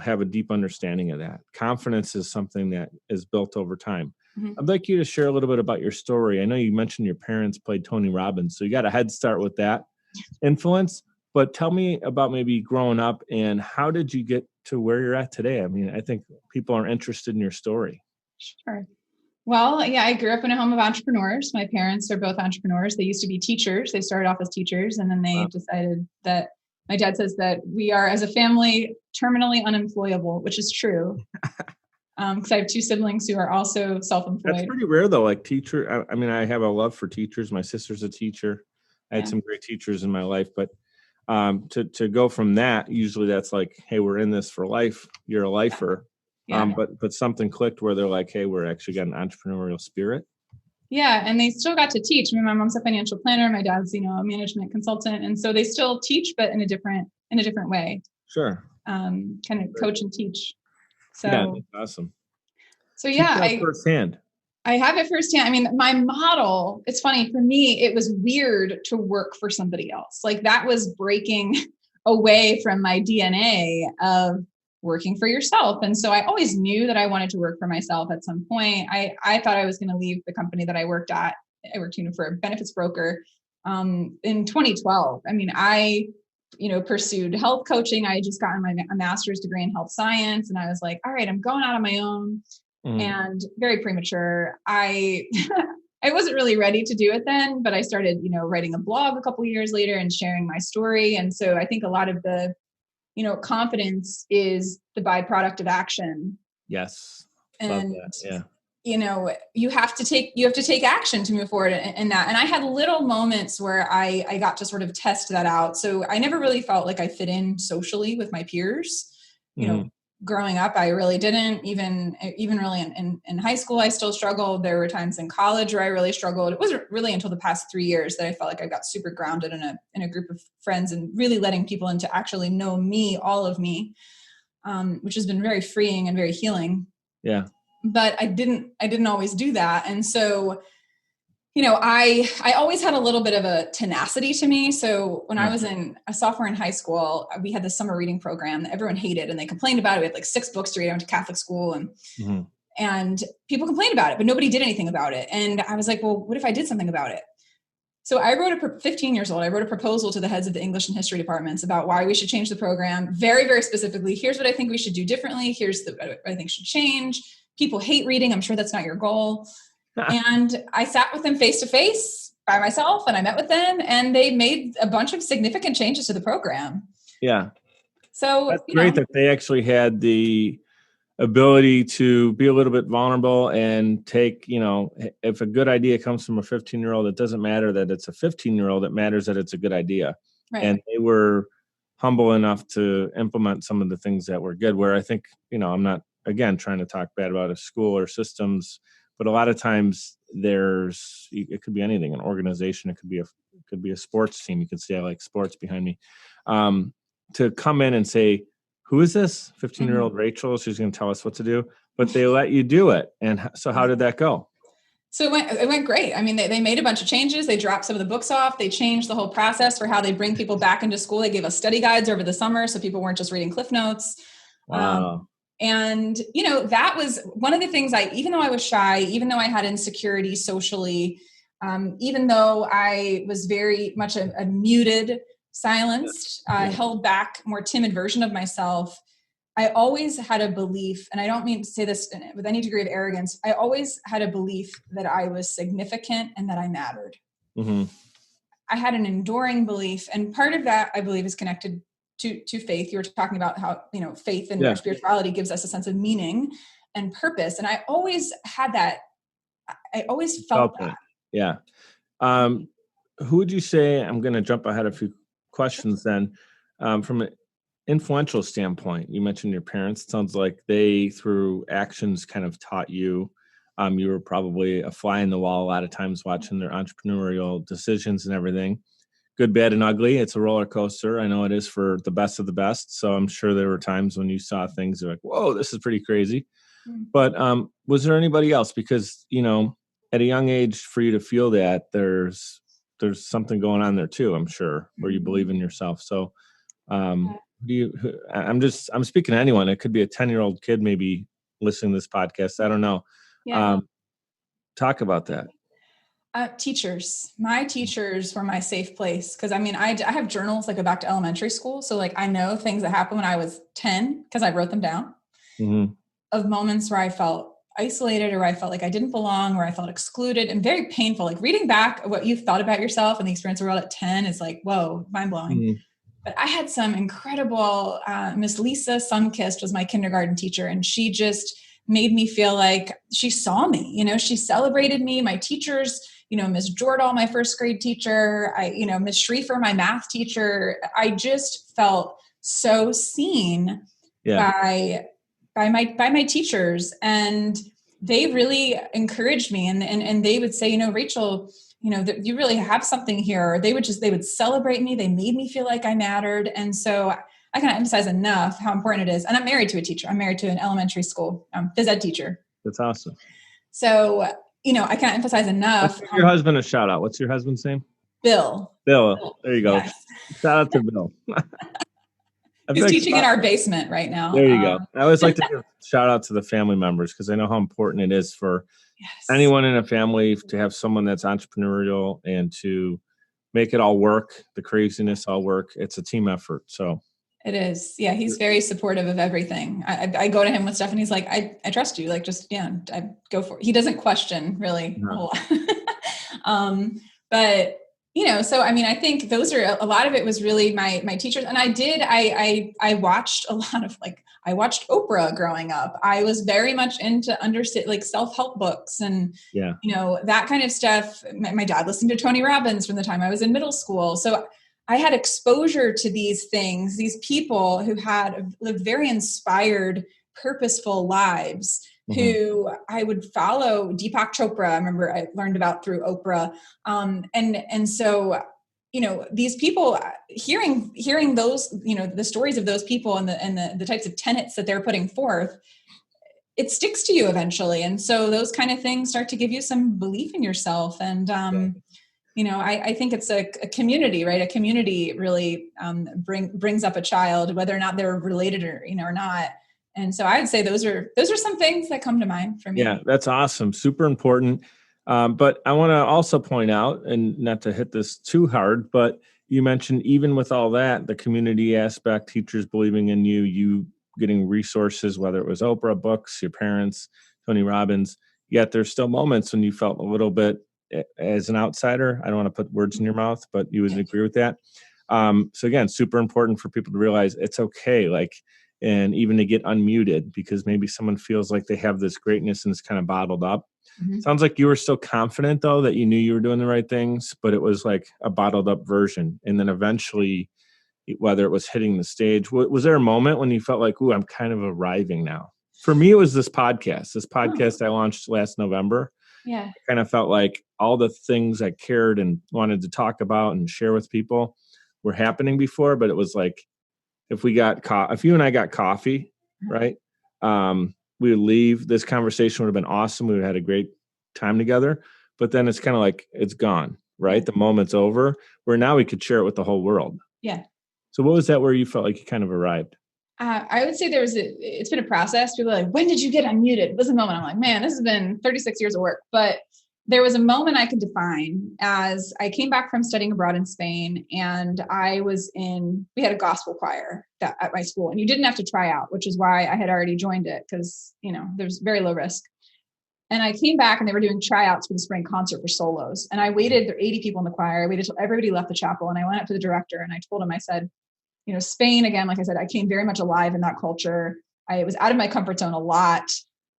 Speaker 1: have a deep understanding of that. Confidence is something that is built over time. Mm-hmm. I'd like you to share a little bit about your story. I know you mentioned your parents played Tony Robbins, so you got a head start with that influence, but tell me about maybe growing up and how did you get to where you're at today? I mean, I think people are interested in your story.
Speaker 2: Sure. Well, yeah, I grew up in a home of entrepreneurs. My parents are both entrepreneurs. They used to be teachers. They started off as teachers, and then they decided that my dad says that we are, as a family, terminally unemployable, which is true. Because I have two siblings who are also self-employed.
Speaker 1: That's pretty rare, though. Like teacher, I mean, I have a love for teachers. My sister's a teacher. I had some great teachers in my life, but to go from that, usually that's like, hey, we're in this for life. You're a lifer. Yeah. But something clicked where they're like, hey, we're actually got an entrepreneurial spirit.
Speaker 2: Yeah, and they still got to teach. I mean, my mom's a financial planner. My dad's, a management consultant, and so they still teach, but in a different way.
Speaker 1: Sure.
Speaker 2: Kind of coach and teach. So
Speaker 1: yeah, that's awesome.
Speaker 2: So yeah,
Speaker 1: firsthand.
Speaker 2: I have it firsthand. I mean, my model, it's funny for me, it was weird to work for somebody else. Like that was breaking away from my DNA of working for yourself. And so I always knew that I wanted to work for myself at some point. I thought I was going to leave the company that I worked at. I worked, for a benefits broker in 2012. I mean, I pursued health coaching. I had just gotten a master's degree in health science. And I was like, all right, I'm going out on my own. And very premature. I wasn't really ready to do it then, but I started, writing a blog a couple of years later and sharing my story. And so I think a lot of the, confidence is the byproduct of action.
Speaker 1: Yes.
Speaker 2: And,
Speaker 1: love that.
Speaker 2: Yeah. You have to take action to move forward in that. And I had little moments where I got to sort of test that out. So I never really felt like I fit in socially with my peers. growing up, I really didn't. Even really in high school, I still struggled. There were times in college where I really struggled. It wasn't really until the past 3 years that I felt like I got super grounded in a group of friends and really letting people in to actually know me, all of me, which has been very freeing and very healing.
Speaker 1: Yeah.
Speaker 2: But I didn't always do that. And so, I always had a little bit of a tenacity to me. So when I was a sophomore in high school, we had this summer reading program that everyone hated and they complained about it. We had like 6 books to read. I went to Catholic school and people complained about it, but nobody did anything about it. And I was like, well, what if I did something about it? So I wrote 15 years old, I wrote a proposal to the heads of the English and history departments about why we should change the program. Very, very specifically, here's what I think we should do differently. Here's what I think should change. People hate reading. I'm sure that's not your goal. And I sat with them face to face by myself and I met with them and they made a bunch of significant changes to the program.
Speaker 1: Yeah.
Speaker 2: So
Speaker 1: that's great that they actually had the ability to be a little bit vulnerable and take, if a good idea comes from a 15-year-old, it doesn't matter that it's a 15-year-old, it matters that it's a good idea. Right. And they were humble enough to implement some of the things that were good, where I think, I'm not, again, trying to talk bad about a school or systems, but a lot of times it could be anything, an organization, it could be a sports team. You could say I like sports behind me. To come in and say, who is this 15-year-old Rachel? She's going to tell us what to do, but they let you do it. And so how did that go?
Speaker 2: So it went great. I mean, they made a bunch of changes. They dropped some of the books off. They changed the whole process for how they bring people back into school. They gave us study guides over the summer so people weren't just reading Cliff Notes.
Speaker 1: Wow.
Speaker 2: And, that was one of the things even though I was shy, even though I had insecurity socially, even though I was very much a muted, silenced, held back, more timid version of myself, I always had a belief, and I don't mean to say this with any degree of arrogance, I always had a belief that I was significant and that I mattered. Mm-hmm. I had an enduring belief, and part of that, I believe, is connected to faith. You were talking about how, faith and spirituality gives us a sense of meaning and purpose. And I always had that. I always felt that.
Speaker 1: Yeah. Who would you say, I'm going to jump ahead a few questions then, from an influential standpoint, you mentioned your parents. It sounds like they, through actions, kind of taught you. You were probably a fly in the wall a lot of times watching their entrepreneurial decisions and everything. Good, bad, and ugly. It's a roller coaster. I know it is for the best of the best. So I'm sure there were times when you saw things like, whoa, this is pretty crazy. Mm-hmm. But was there anybody else? Because, at a young age, for you to feel that, there's something going on there too, I'm sure, where you believe in yourself. So I'm speaking to anyone. It could be a 10-year-old kid maybe listening to this podcast. I don't know. Yeah. Talk about that.
Speaker 2: Teachers. My teachers were my safe place. Cause I have journals that go back to elementary school. So I know things that happened when I was 10, cause I wrote them down, of moments where I felt isolated or I felt like I didn't belong, or I felt excluded, and very painful. Like reading back what you've thought about yourself and the experience of the world at 10 is like, whoa, mind blowing. But I had some incredible, Miss Lisa Sunkist was my kindergarten teacher. And she just made me feel like she saw me, she celebrated me. My teachers, Ms. Jordahl, my first grade teacher, Ms. Schriefer, my math teacher, I just felt so seen by my teachers, and they really encouraged me. And they would say, Rachel, that you really have something here. Or they would celebrate me. They made me feel like I mattered. And so I can't emphasize enough how important it is. And I'm married to a teacher. I'm married to an elementary school phys ed teacher.
Speaker 1: That's awesome.
Speaker 2: So, I can't emphasize enough.
Speaker 1: Give your husband a shout out. What's your husband's name?
Speaker 2: Bill.
Speaker 1: Bill. There you go. Yes. Shout out to Bill.
Speaker 2: He's teaching in our basement right now.
Speaker 1: There you go. I always like to give a shout out to the family members, because I know how important it is for anyone in a family to have someone that's entrepreneurial and to make it all work, the craziness all work. It's a team effort. So
Speaker 2: it is. Yeah. He's very supportive of everything. I go to him with stuff and he's like, I trust you. Like, just, I go for it. He doesn't question really a whole lot. But so, I think those are, a lot of it was really my teachers. And I watched a lot of I watched Oprah growing up. I was very much into self-help books and, that kind of stuff. My dad listened to Tony Robbins from the time I was in middle school. So I had exposure to these things, these people who had lived very inspired, purposeful lives, who I would follow. Deepak Chopra, I remember I learned about through Oprah. And so, these people, hearing those, the stories of those people and the types of tenets that they're putting forth, it sticks to you eventually. And so those kind of things start to give you some belief in yourself. And, I think it's a community, right? A community really brings up a child, whether or not they're related or not. And so I'd say those are some things that come to mind for me.
Speaker 1: Yeah, that's awesome. Super important. But I want to also point out, and not to hit this too hard, but you mentioned even with all that, the community aspect, teachers believing in you getting resources, whether it was Oprah, books, your parents, Tony Robbins, yet there's still moments when you felt a little bit as an outsider. I don't want to put words in your mouth, but you would agree with that. So again, super important for people to realize it's okay. And even to get unmuted, because maybe someone feels like they have this greatness and it's kind of bottled up. Sounds like you were still confident though, that you knew you were doing the right things, but it was like a bottled up version. And then eventually, whether it was hitting the stage, was there a moment when you felt like, ooh, I'm kind of arriving now? For me, it was this podcast I launched last November.
Speaker 2: Yeah.
Speaker 1: I kind of felt like all the things I cared and wanted to talk about and share with people were happening before, but it was like, if you and I got coffee, right? We would leave. This conversation would have been awesome. We would have had a great time together, but then it's kind of like, it's gone, right? Yeah. The moment's over, where now we could share it with the whole world.
Speaker 2: Yeah.
Speaker 1: So what was that where you felt like you kind of arrived?
Speaker 2: I would say it's been a process. People are like, when did you get unmuted? It was a moment. I'm like, man, this has been 36 years of work, but there was a moment I could define as I came back from studying abroad in Spain, and we had a gospel choir at my school, and you didn't have to try out, which is why I had already joined it, because, there's very low risk. And I came back and they were doing tryouts for the spring concert for solos. And I waited, there were 80 people in the choir. I waited till everybody left the chapel, and I went up to the director and I told him, I said, Spain, again, like I said, I came very much alive in that culture. I was out of my comfort zone a lot.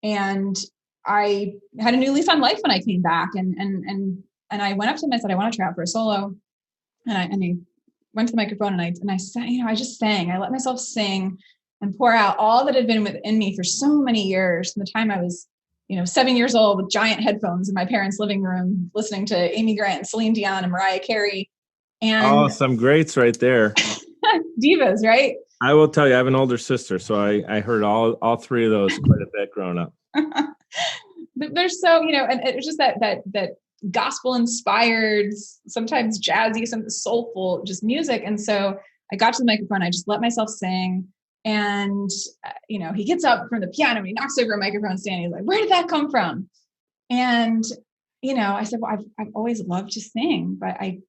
Speaker 2: And I had a new lease on life when I came back, and I went up to him. I said, I want to try out for a solo. And I went to the microphone and I sang, I just sang. I let myself sing and pour out all that had been within me for so many years, from the time I was, 7 years old with giant headphones in my parents' living room, listening to Amy Grant and Celine Dion and Mariah Carey. And
Speaker 1: some greats right there.
Speaker 2: Divas, right?
Speaker 1: I will tell you, I have an older sister, so I heard all three of those quite a bit growing up.
Speaker 2: There's so, and it's just that gospel inspired, sometimes jazzy, some soulful, just music. And so I got to the microphone, I just let myself sing. And, he gets up from the piano and he knocks over a microphone stand. He's like, where did that come from? And, I said, well, I've always loved to sing, but I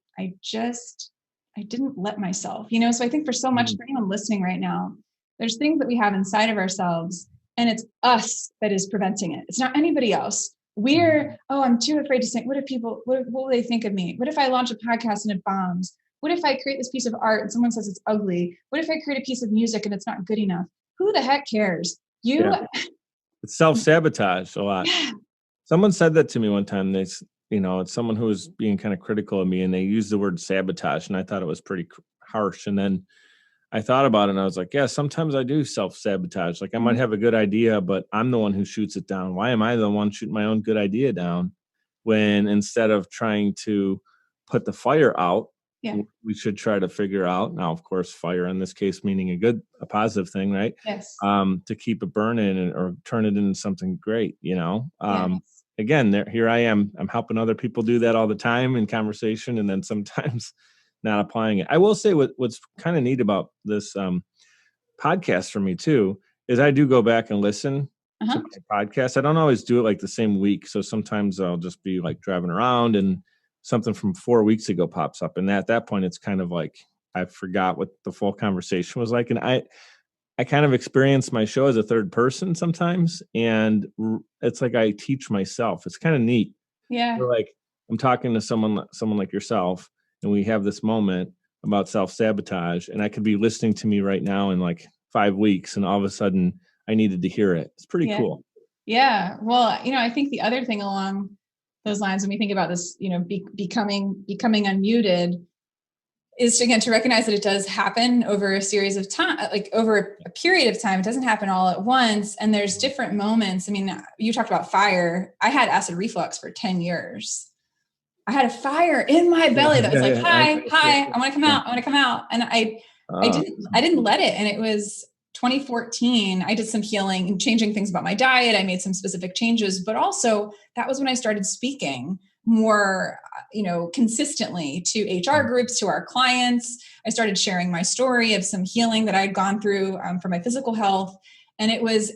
Speaker 2: didn't let myself, so I think for so much, for anyone listening right now, there's things that we have inside of ourselves, and it's us that is preventing it. It's not anybody else. I'm too afraid to sing. What will they think of me? What if I launch a podcast and it bombs? What if I create this piece of art and someone says it's ugly? What if I create a piece of music and it's not good enough? Who the heck cares?
Speaker 1: It's self-sabotage a lot.
Speaker 2: Yeah.
Speaker 1: Someone said that to me one time. It's someone who was being kind of critical of me, and they used the word sabotage, and I thought it was pretty harsh. And then I thought about it and I was like, yeah, sometimes I do self-sabotage. Like I might have a good idea, but I'm the one who shoots it down. Why am I the one shooting my own good idea down, when instead of trying to put the fire out, we should try to figure out, now, of course, fire in this case, meaning a positive thing, right?
Speaker 2: Yes.
Speaker 1: To keep it burning or turn it into something great,
Speaker 2: Yes.
Speaker 1: Again, here I am. I'm helping other people do that all the time in conversation, and then sometimes not applying it. I will say what's kind of neat about this podcast for me too is I do go back and listen to my podcast. I don't always do it like the same week. So sometimes I'll just be like driving around and something from 4 weeks ago pops up. And at that point, it's kind of like I forgot what the full conversation was like. And I kind of experience my show as a third person sometimes. And it's like I teach myself. It's kind of neat.
Speaker 2: Yeah.
Speaker 1: We're like, I'm talking to someone like yourself, and we have this moment about self-sabotage, and I could be listening to me right now in like 5 weeks, and all of a sudden I needed to hear it. It's pretty cool.
Speaker 2: Yeah. Well, I think the other thing along those lines, when we think about this, becoming unmuted, is to, again, to recognize that it does happen over a series of time, like over a period of time. It doesn't happen all at once. And there's different moments. I mean, you talked about fire. I had acid reflux for 10 years. I had a fire in my belly that was like, hi, I want to come out. I want to come out. And I didn't let it. And it was 2014. I did some healing and changing things about my diet. I made some specific changes, but also that was when I started speaking more, consistently to HR groups, to our clients. I started sharing my story of some healing that I had gone through for my physical health. And it was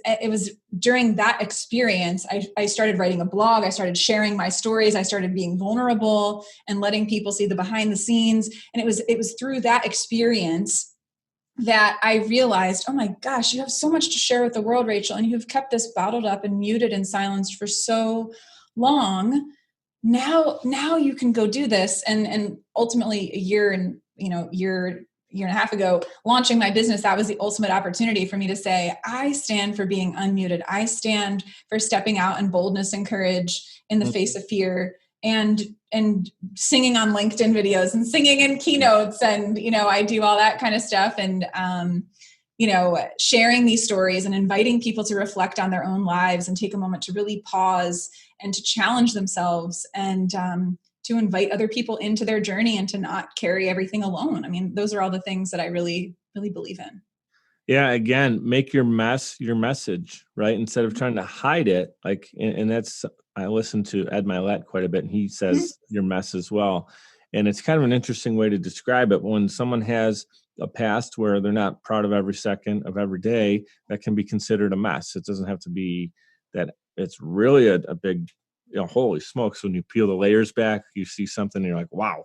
Speaker 2: during that experience, I started writing a blog. I started sharing my stories. I started being vulnerable and letting people see the behind the scenes. And it was through that experience that I realized, oh my gosh, you have so much to share with the world, Rachel, and you've kept this bottled up and muted and silenced for so long. Now you can go do this. And ultimately a year and a half ago, launching my business, that was the ultimate opportunity for me to say, I stand for being unmuted. I stand for stepping out in boldness and courage in the face of fear, and singing on LinkedIn videos and singing in keynotes. And, I do all that kind of stuff. And, sharing these stories and inviting people to reflect on their own lives and take a moment to really pause and to challenge themselves, and to invite other people into their journey and to not carry everything alone. I mean, those are all the things that I really, really believe in.
Speaker 1: Yeah. Again, make your mess your message, right? Instead of trying to hide it. And that's, I listen to Ed Milet quite a bit, and he says your mess as well. And it's kind of an interesting way to describe it. When someone has a past where they're not proud of every second of every day, that can be considered a mess. It doesn't have to be that it's really a big, holy smokes, when you peel the layers back, you see something and you're like, wow.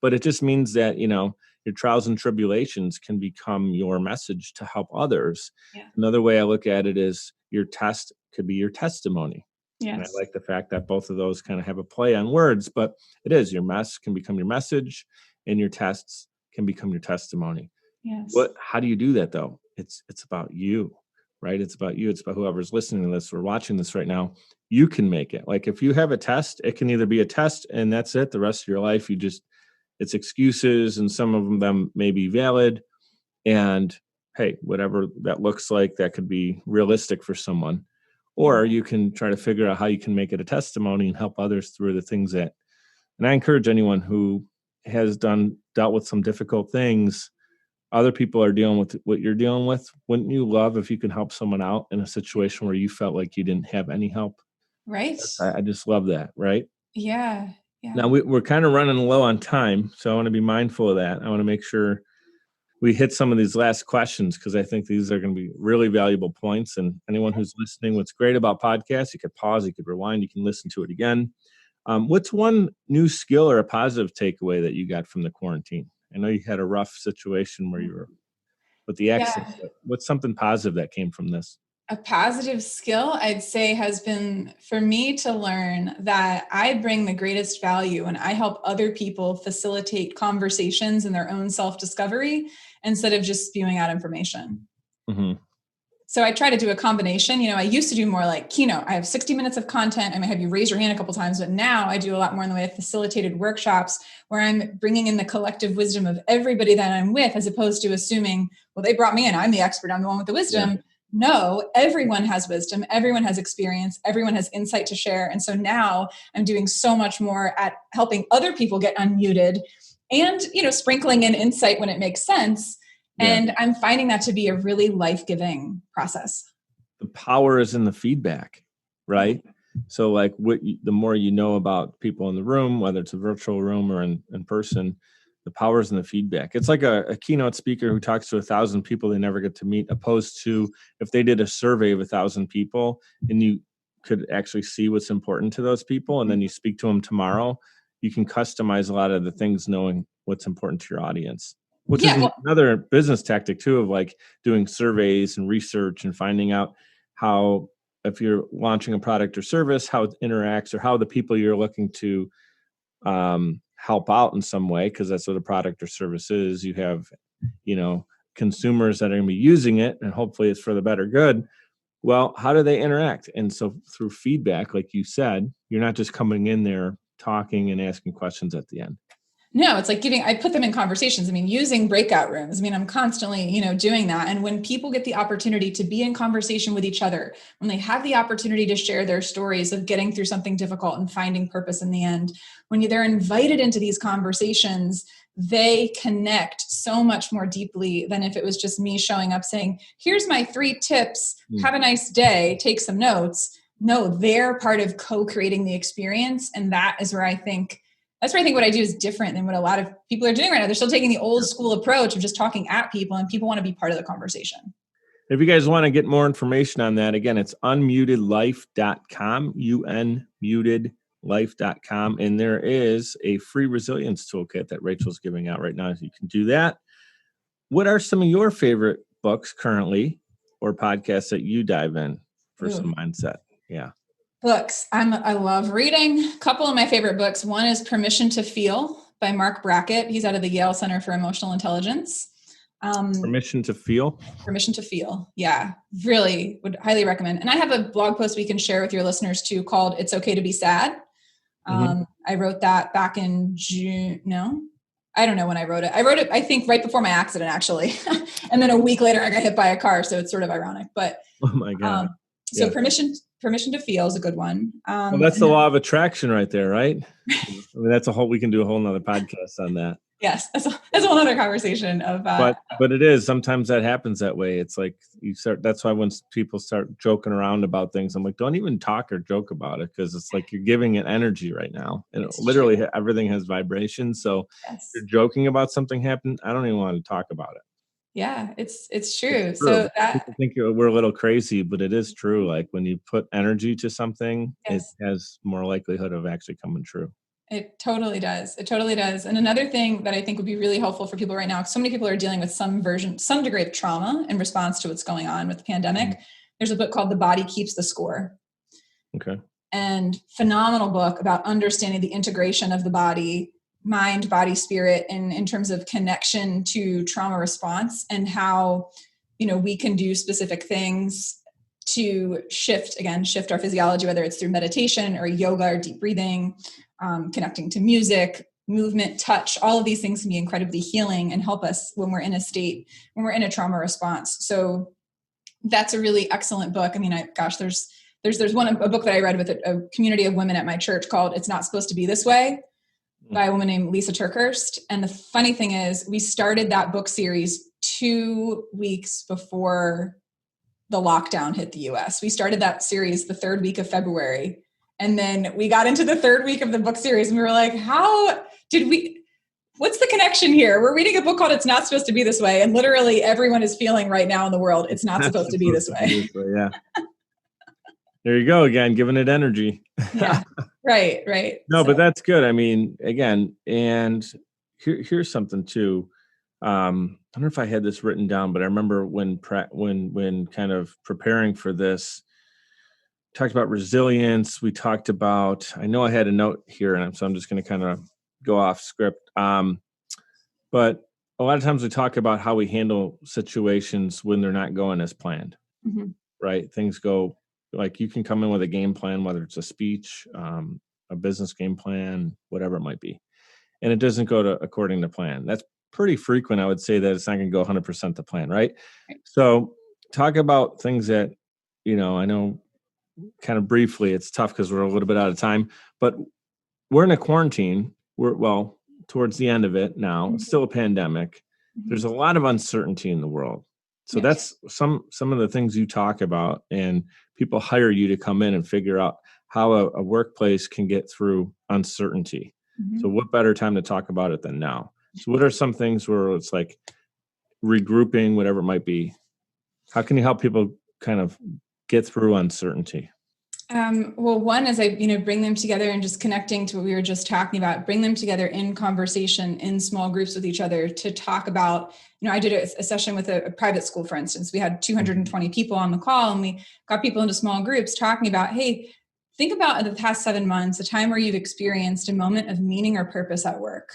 Speaker 1: But it just means that, your trials and tribulations can become your message to help others.
Speaker 2: Yeah.
Speaker 1: Another way I look at it is your test could be your testimony.
Speaker 2: Yes.
Speaker 1: And I like the fact that both of those kind of have a play on words, but it is, your mess can become your message and your tests can become your testimony.
Speaker 2: Yes.
Speaker 1: How do you do that though? It's about you, right? It's about you. It's about whoever's listening to this or watching this right now. You can make it. Like if you have a test, it can either be a test and that's it. The rest of your life, it's excuses, and some of them may be valid. And hey, whatever that looks like, that could be realistic for someone. Or you can try to figure out how you can make it a testimony and help others through the things and I encourage anyone who has dealt with some difficult things, other people are dealing with what you're dealing with. Wouldn't you love if you could help someone out in a situation where you felt like you didn't have any help?
Speaker 2: Right.
Speaker 1: I just love that. Right.
Speaker 2: Yeah.
Speaker 1: Now we're kind of running low on time, so I want to be mindful of that. I want to make sure we hit some of these last questions, because I think these are going to be really valuable points. And anyone who's listening, what's great about podcasts, you could pause, you could rewind, you can listen to it again. What's one new skill or a positive takeaway that you got from the quarantine? I know you had a rough situation where you were with the accent. But what's something positive that came from this?
Speaker 2: A positive skill, I'd say, has been for me to learn that I bring the greatest value and I help other people facilitate conversations in their own self-discovery instead of just spewing out information.
Speaker 1: Mm-hmm.
Speaker 2: So I try to do a combination. I used to do more like keynote. I have 60 minutes of content. I may have you raise your hand a couple of times, but now I do a lot more in the way of facilitated workshops where I'm bringing in the collective wisdom of everybody that I'm with, as opposed to assuming, well, they brought me in, I'm the expert, I'm the one with the wisdom. Yeah. No, everyone has wisdom. Everyone has experience. Everyone has insight to share. And so now I'm doing so much more at helping other people get unmuted and, sprinkling in insight when it makes sense. Yeah. And I'm finding that to be a really life-giving process.
Speaker 1: The power is in the feedback, right? So like the more you know about people in the room, whether it's a virtual room or in person, the power is in the feedback. It's like a keynote speaker who talks to 1,000 people they never get to meet, opposed to if they did a survey of 1,000 people and you could actually see what's important to those people, and then you speak to them tomorrow, you can customize a lot of the things knowing what's important to your audience. Which is another business tactic too, of like doing surveys and research and finding out how, if you're launching a product or service, how it interacts, or how the people you're looking to help out in some way, because that's what a product or service is. You have, consumers that are going to be using it, and hopefully it's for the better good. Well, how do they interact? And so through feedback, like you said, you're not just coming in there talking and asking questions at the end.
Speaker 2: No, it's like I put them in conversations. I mean, using breakout rooms. I mean, I'm constantly, doing that. And when people get the opportunity to be in conversation with each other, when they have the opportunity to share their stories of getting through something difficult and finding purpose in the end, when they're invited into these conversations, they connect so much more deeply than if it was just me showing up saying, here's my 3 tips, have a nice day, take some notes. No, they're part of co-creating the experience. And that's where I think what I do is different than what a lot of people are doing right now. They're still taking the old school approach of just talking at people, and people want to be part of the conversation.
Speaker 1: If you guys want to get more information on that, again, it's unmutedlife.com, unmutedlife.com. And there is a free resilience toolkit that Rachel's giving out right now. So you can do that. What are some of your favorite books currently or podcasts that you dive in for some mindset? Yeah.
Speaker 2: Books. I love reading. A couple of my favorite books. One is Permission to Feel by Mark Brackett. He's out of the Yale Center for Emotional Intelligence.
Speaker 1: Permission to Feel?
Speaker 2: Permission to Feel. Yeah. Really would highly recommend. And I have a blog post we can share with your listeners too called It's Okay to Be Sad. I wrote that back in June. No, I don't know when I wrote it. I wrote it, I think, right before my accident, actually. And then a week later, I got hit by a car. So it's sort of ironic. But
Speaker 1: oh my God.
Speaker 2: So Permission to Feel is a good one.
Speaker 1: Well, that's the law of attraction right there, right? I mean, we can do a whole nother podcast on that.
Speaker 2: Yes, that's a whole other conversation of.
Speaker 1: But it is, sometimes that happens that way. It's like that's why when people start joking around about things, I'm like, don't even talk or joke about it, because it's like you're giving it energy right now. And literally everything has vibrations. So if you're joking about something happened, I don't even want to talk about it.
Speaker 2: Yeah, it's true.
Speaker 1: So people think we're a little crazy, but it is true. Like when you put energy to something, it has more likelihood of actually coming true.
Speaker 2: It totally does. It totally does. And another thing that I think would be really helpful for people right now, so many people are dealing with some degree of trauma in response to what's going on with the pandemic. There's a book called The Body Keeps the Score.
Speaker 1: Okay.
Speaker 2: And phenomenal book about understanding the integration of the body, mind, body, spirit, and in terms of connection to trauma response, and how, we can do specific things to shift our physiology, whether it's through meditation or yoga or deep breathing, connecting to music, movement, touch. All of these things can be incredibly healing and help us when we're in a trauma response. So that's a really excellent book. I mean, there's a book that I read with a community of women at my church called It's Not Supposed to Be This Way, by a woman named Lisa Turkhurst. And the funny thing is, we started that book series 2 weeks before the lockdown hit the US. We started that series the 3rd week of February. And then we got into the 3rd week of the book series, and we were like, what's the connection here? We're reading a book called It's Not Supposed to Be This Way. And literally everyone is feeling right now in the world, it's not supposed to be this way.
Speaker 1: Yeah. There you go again, giving it energy.
Speaker 2: Yeah. Right.
Speaker 1: No, but that's good. I mean, again, and here's something too. I don't know if I had this written down, but I remember when kind of preparing for this, talked about resilience. We talked about, I know I had a note here, and so I'm just going to kind of go off script. But a lot of times we talk about how we handle situations when they're not going as planned, right? Things go, like you can come in with a game plan, whether it's a speech, a business game plan, whatever it might be, and it doesn't go according to plan. That's pretty frequent. I would say that it's not going to go 100% to plan, right? So talk about things that, I know kind of briefly, it's tough because we're a little bit out of time, but we're in a quarantine. We're towards the end of it now. It's still a pandemic. There's a lot of uncertainty in the world. So that's some of the things you talk about, and people hire you to come in and figure out how a workplace can get through uncertainty. So what better time to talk about it than now? So what are some things where it's like regrouping, whatever it might be? How can you help people kind of get through uncertainty?
Speaker 2: Well, one is I bring them together and just connecting to what we were just talking about, bring them together in conversation in small groups with each other to talk about, I did a session with a private school, for instance. We had 220 people on the call, and we got people into small groups talking about, hey, think about the past 7 months, a time where you've experienced a moment of meaning or purpose at work.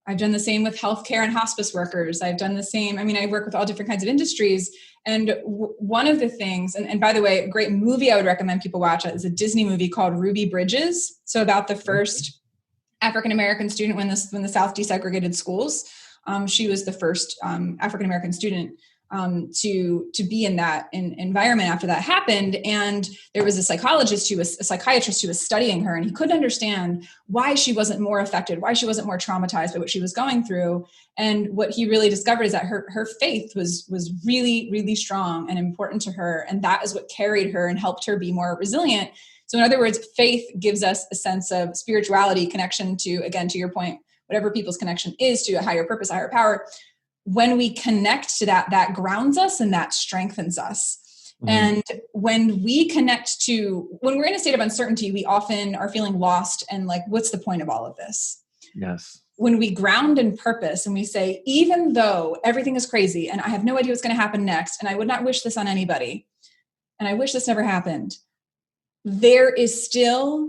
Speaker 2: I've done the same with healthcare and hospice workers. I've done the same. I mean, I work with all different kinds of industries. And one of the things, and by the way, a great movie I would recommend people watch is a Disney movie called Ruby Bridges. So about the first African-American student when the South desegregated schools. She was the first African-American student to be in that environment after that happened. And there was a psychiatrist who was studying her, and he couldn't understand why she wasn't more affected, why she wasn't more traumatized by what she was going through. And what he really discovered is that her faith was really, really strong and important to her. And that is what carried her and helped her be more resilient. So in other words, faith gives us a sense of spirituality, connection to, again, to your point, whatever people's connection is to a higher purpose, a higher power. When we connect to that, that grounds us and that strengthens us. Mm-hmm. And when we connect to, when we're in a state of uncertainty, we often are feeling lost and like, what's the point of all of this?
Speaker 1: Yes.
Speaker 2: When we ground in purpose and we say, even though everything is crazy and I have no idea what's going to happen next, and I would not wish this on anybody, and I wish this never happened, there is still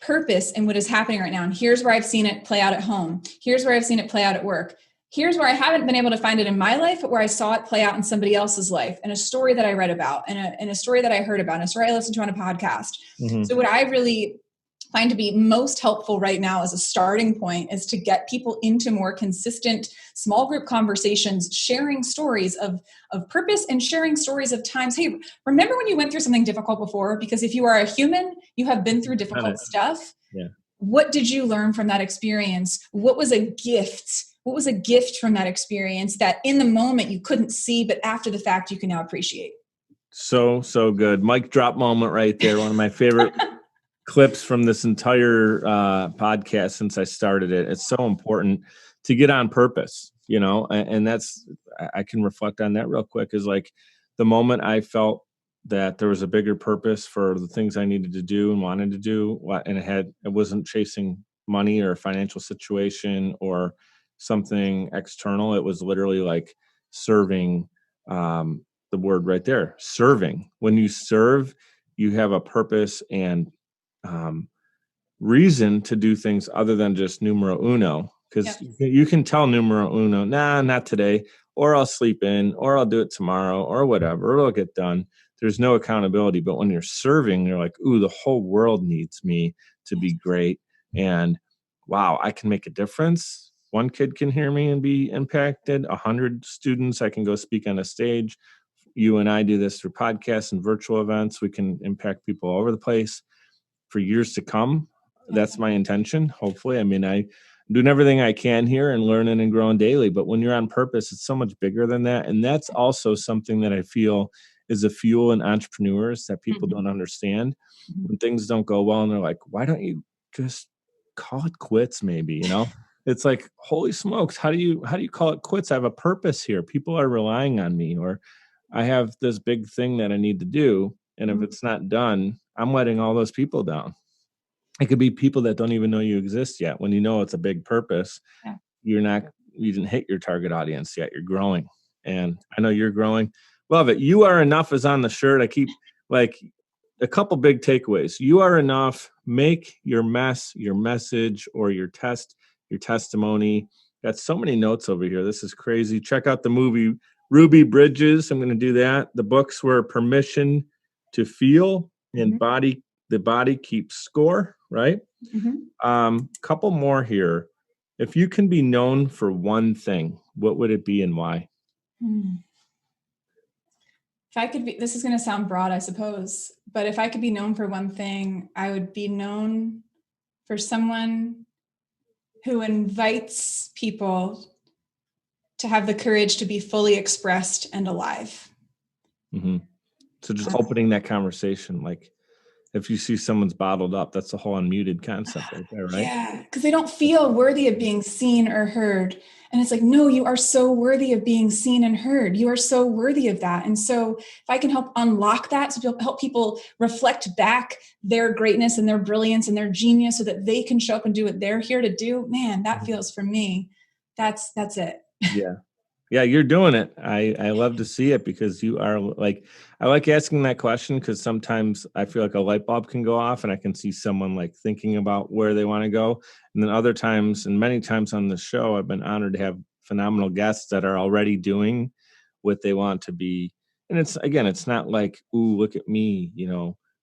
Speaker 2: purpose in what is happening right now. And here's where I've seen it play out at home. Here's where I've seen it play out at work. Here's where I haven't been able to find it in my life, but where I saw it play out in somebody else's life, and a story that I read about, and a story that I heard about, and a story I listened to on a podcast. Mm-hmm. So what I really find to be most helpful right now as a starting point is to get people into more consistent small group conversations, sharing stories of purpose and sharing stories of times. Hey, remember when you went through something difficult before? Because if you are a human, you have been through difficult stuff.
Speaker 1: Yeah.
Speaker 2: What did you learn from that experience? What was a gift? What was a gift from that experience that in the moment you couldn't see, but after the fact you can now appreciate?
Speaker 1: So good. Mic drop moment right there. One of my favorite clips from this entire podcast since I started it. It's so important to get on purpose, and that's, I can reflect on that real quick, is like the moment I felt that there was a bigger purpose for the things I needed to do and wanted to do, and it wasn't chasing money or a financial situation or something external. It was literally like serving, the word right there, serving. When you serve, you have a purpose and reason to do things other than just numero uno, because you can tell numero uno, nah, not today, or I'll sleep in, or I'll do it tomorrow, or whatever, it'll get done. There's no accountability. But when you're serving, you're like, ooh, the whole world needs me to be great. And wow, I can make a difference. One kid can hear me and be impacted. 100 students, I can go speak on a stage. You and I do this through podcasts and virtual events. We can impact people all over the place for years to come. That's my intention, hopefully. I mean, I'm doing everything I can here and learning and growing daily. But when you're on purpose, it's so much bigger than that. And that's also something that I feel is a fuel in entrepreneurs that people don't understand. When things don't go well and they're like, why don't you just call it quits maybe, It's like, holy smokes, how do you call it quits? I have a purpose here. People are relying on me, or I have this big thing that I need to do. And if it's not done, I'm letting all those people down. It could be people that don't even know you exist yet. When you know it's a big purpose, you didn't hit your target audience yet. You're growing. And I know you're growing. Love it. You are enough is on the shirt. I keep like a couple big takeaways. You are enough. Make your mess, your message, or your testimony. Got so many notes over here. This is crazy. Check out the movie Ruby Bridges. I'm going to do that. The books were Permission to Feel and The Body Keeps Score, right? Couple more here. If you can be known for one thing, what would it be and why?
Speaker 2: If I could be, this is going to sound broad, I suppose, but if I could be known for one thing, I would be known for someone who invites people to have the courage to be fully expressed and alive.
Speaker 1: So just opening that conversation, like if you see someone's bottled up, that's the whole unmuted concept right there, right?
Speaker 2: Yeah, because they don't feel worthy of being seen or heard. And it's like, no, you are so worthy of being seen and heard. You are so worthy of that. And so if I can help unlock that, to help people reflect back their greatness and their brilliance and their genius so that they can show up and do what they're here to do, man, that feels for me. That's it.
Speaker 1: Yeah, you're doing it. I love to see it because you are like, I like asking that question because sometimes I feel like a light bulb can go off and I can see someone like thinking about where they want to go. And then other times, and many times on the show, I've been honored to have phenomenal guests that are already doing what they want to be. And it's not like, ooh, look at me,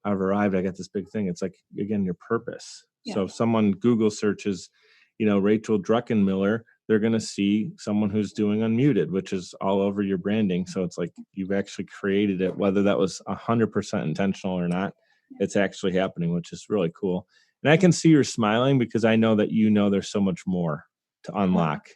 Speaker 1: I've arrived. I got this big thing. It's like, again, your purpose.
Speaker 2: Yeah.
Speaker 1: So if someone Google searches, Rachel Druckenmiller, they're going to see someone who's doing unmuted, which is all over your branding. So it's like you've actually created it, whether that was 100% intentional or not. It's actually happening, which is really cool. And I can see you're smiling because I know that there's so much more to unlock.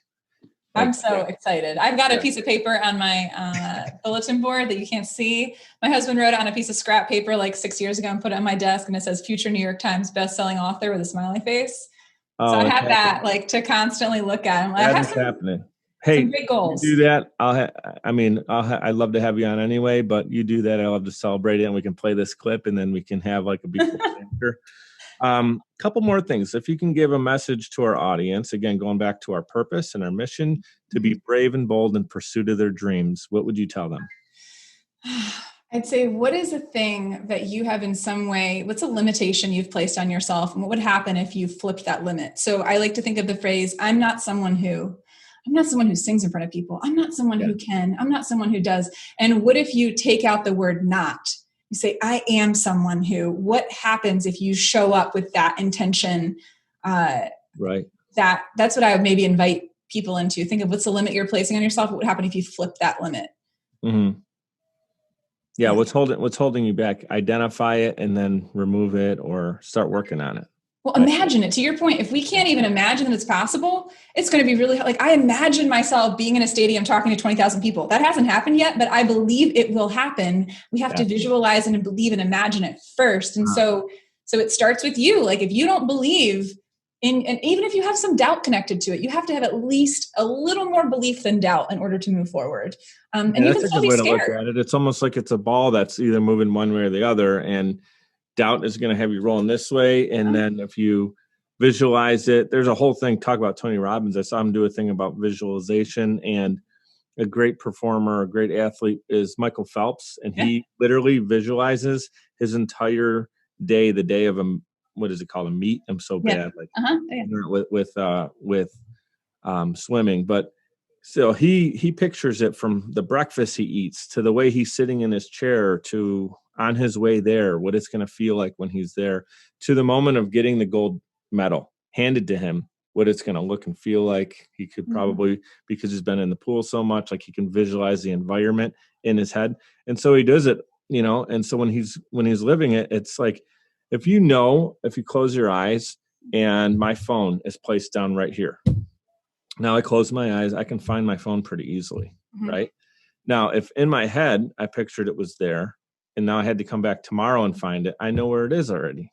Speaker 2: I'm so excited. I've got a piece of paper on my bulletin board that you can't see. My husband wrote it on a piece of scrap paper like 6 years ago and put it on my desk, and it says future New York Times bestselling author with a smiley face. So I have that like to constantly look at. I have
Speaker 1: happening. Hey,
Speaker 2: some big goals.
Speaker 1: You do that. I'd love to have you on anyway, but you do that. I love to celebrate it, and we can play this clip, and then we can have like a before and after. Couple more things. If you can give a message to our audience, again, going back to our purpose and our mission to be brave and bold in pursuit of their dreams, what would you tell them?
Speaker 2: I'd say, what is a thing that you have in some way, what's a limitation you've placed on yourself? And what would happen if you flipped that limit? So I like to think of the phrase, I'm not someone who sings in front of people. I'm not someone who can. I'm not someone who does. And what if you take out the word not? You say, I am someone who. What happens if you show up with that intention?
Speaker 1: Right.
Speaker 2: That's what I would maybe invite people into. Think of what's the limit you're placing on yourself. What would happen if you flip that limit?
Speaker 1: Mm-hmm. Yeah. What's holding you back? Identify it and then remove it or start working on it.
Speaker 2: Well, imagine it. To your point, if we can't even imagine that it's possible, it's going to be really hard. Like I imagine myself being in a stadium talking to 20,000 people. That hasn't happened yet, but I believe it will happen. We have to visualize and believe and imagine it first. And so it starts with you. Like if you don't believe in, and even if you have some doubt connected to it, you have to have at least a little more belief than doubt in order to move forward. And you can still be scared. To look at
Speaker 1: it. It's almost like it's a ball that's either moving one way or the other. And doubt is going to have you rolling this way. And then if you visualize it, there's a whole thing, talk about Tony Robbins. I saw him do a thing about visualization, and a great performer, a great athlete is Michael Phelps. And he literally visualizes his entire day, the day of what is it called? A meet. I'm so bad. With swimming, but so he pictures it from the breakfast he eats to the way he's sitting in his chair to on his way there, what it's going to feel like when he's there, to the moment of getting the gold medal handed to him, what it's going to look and feel like. He could probably, because he's been in the pool so much, like he can visualize the environment in his head. And so he does it, and so when he's living it, it's like, if you close your eyes and my phone is placed down right here. Now I close my eyes, I can find my phone pretty easily, right? Now, if in my head, I pictured it was there, and now I had to come back tomorrow and find it, I know where it is already.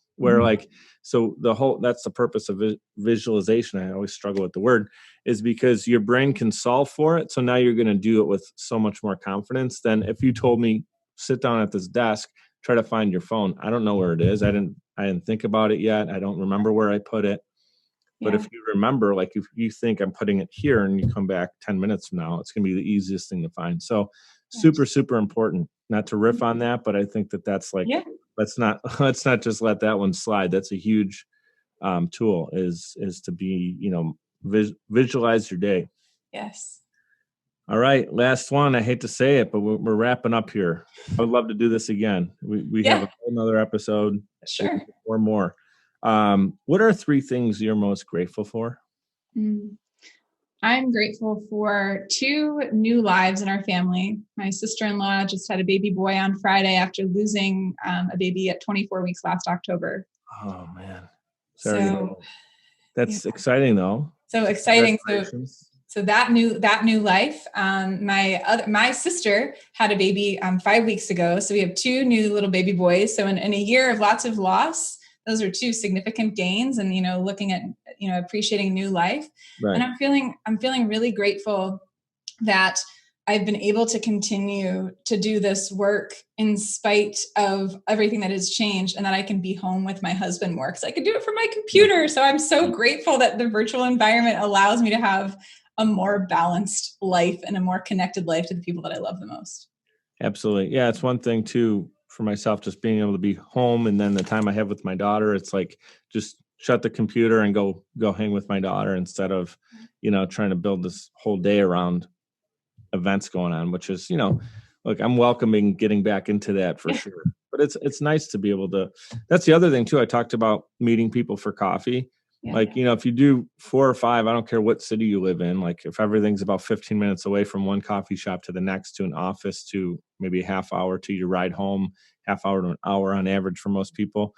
Speaker 1: So that's the purpose of visualization. I always struggle with the word, is because your brain can solve for it. So now you're going to do it with so much more confidence than if you told me, sit down at this desk, try to find your phone. I don't know where it is. I didn't think about it yet. I don't remember where I put it. But if you remember, like if you think I'm putting it here and you come back 10 minutes from now, it's going to be the easiest thing to find. So super, super important. Not to riff on that, but I think that's like, let's not just let that one slide. That's a huge tool is to be, visualize your day.
Speaker 2: Yes.
Speaker 1: All right. Last one. I hate to say it, but we're wrapping up here. I would love to do this again. We have another episode.
Speaker 2: Sure.
Speaker 1: Or more. What are 3 things you're most grateful for?
Speaker 2: I'm grateful for 2 new lives in our family. My sister-in-law just had a baby boy on Friday after losing a baby at 24 weeks last October.
Speaker 1: Oh man. Sorry. That's exciting though.
Speaker 2: So exciting. So that new life. My sister had a baby 5 weeks ago. So we have 2 new little baby boys. So in a year of lots of loss, those are 2 significant gains, and looking at appreciating new life. Right. And I'm feeling really grateful that I've been able to continue to do this work in spite of everything that has changed, and that I can be home with my husband more because I can do it from my computer. So I'm so grateful that the virtual environment allows me to have a more balanced life and a more connected life to the people that I love the most.
Speaker 1: Absolutely. Yeah. It's one thing too, for myself, just being able to be home, and then the time I have with my daughter, it's like just shut the computer and go hang with my daughter instead of, trying to build this whole day around events going on, which is, look, I'm welcoming getting back into that for sure. But it's nice to be able to. That's the other thing too. I talked about meeting people for coffee.
Speaker 2: Yeah.
Speaker 1: Like, if you do 4 or 5, I don't care what city you live in, like if everything's about 15 minutes away from one coffee shop to the next, to an office, to maybe a half hour to your ride home, half hour to an hour on average for most people,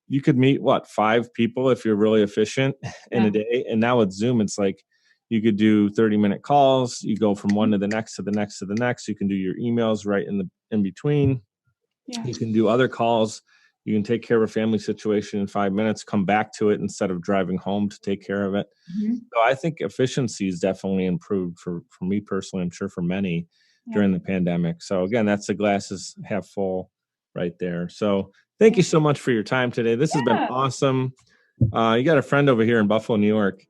Speaker 1: you could meet 5 people if you're really efficient in a day. And now with Zoom, it's like you could do 30-minute calls. You go from one to the next to the next to the next. You can do your emails right in between.
Speaker 2: Yeah.
Speaker 1: You can do other calls. You can take care of a family situation in 5 minutes, come back to it instead of driving home to take care of it.
Speaker 2: Mm-hmm.
Speaker 1: So I think efficiency is definitely improved for me personally. I'm sure for many during the pandemic. So again, that's the glasses half full right there. So thank you so much for your time today. This has been awesome. You got a friend over here in Buffalo, New York.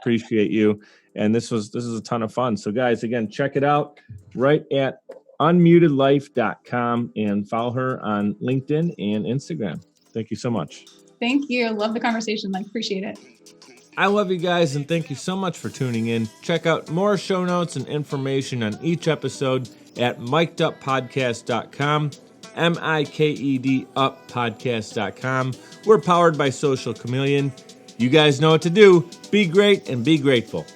Speaker 1: Appreciate you. And this is a ton of fun. So guys, again, check it out right at unmutedlife.com and follow her on LinkedIn and Instagram. Thank you so much.
Speaker 2: Thank you. Love the conversation. Appreciate it.
Speaker 1: I love you guys, and thank you so much for tuning in. Check out more show notes and information on each episode at mikeduppodcast.com, MIKED uppodcast.com. We're powered by Social Chameleon. You guys know what to do. Be great and be grateful.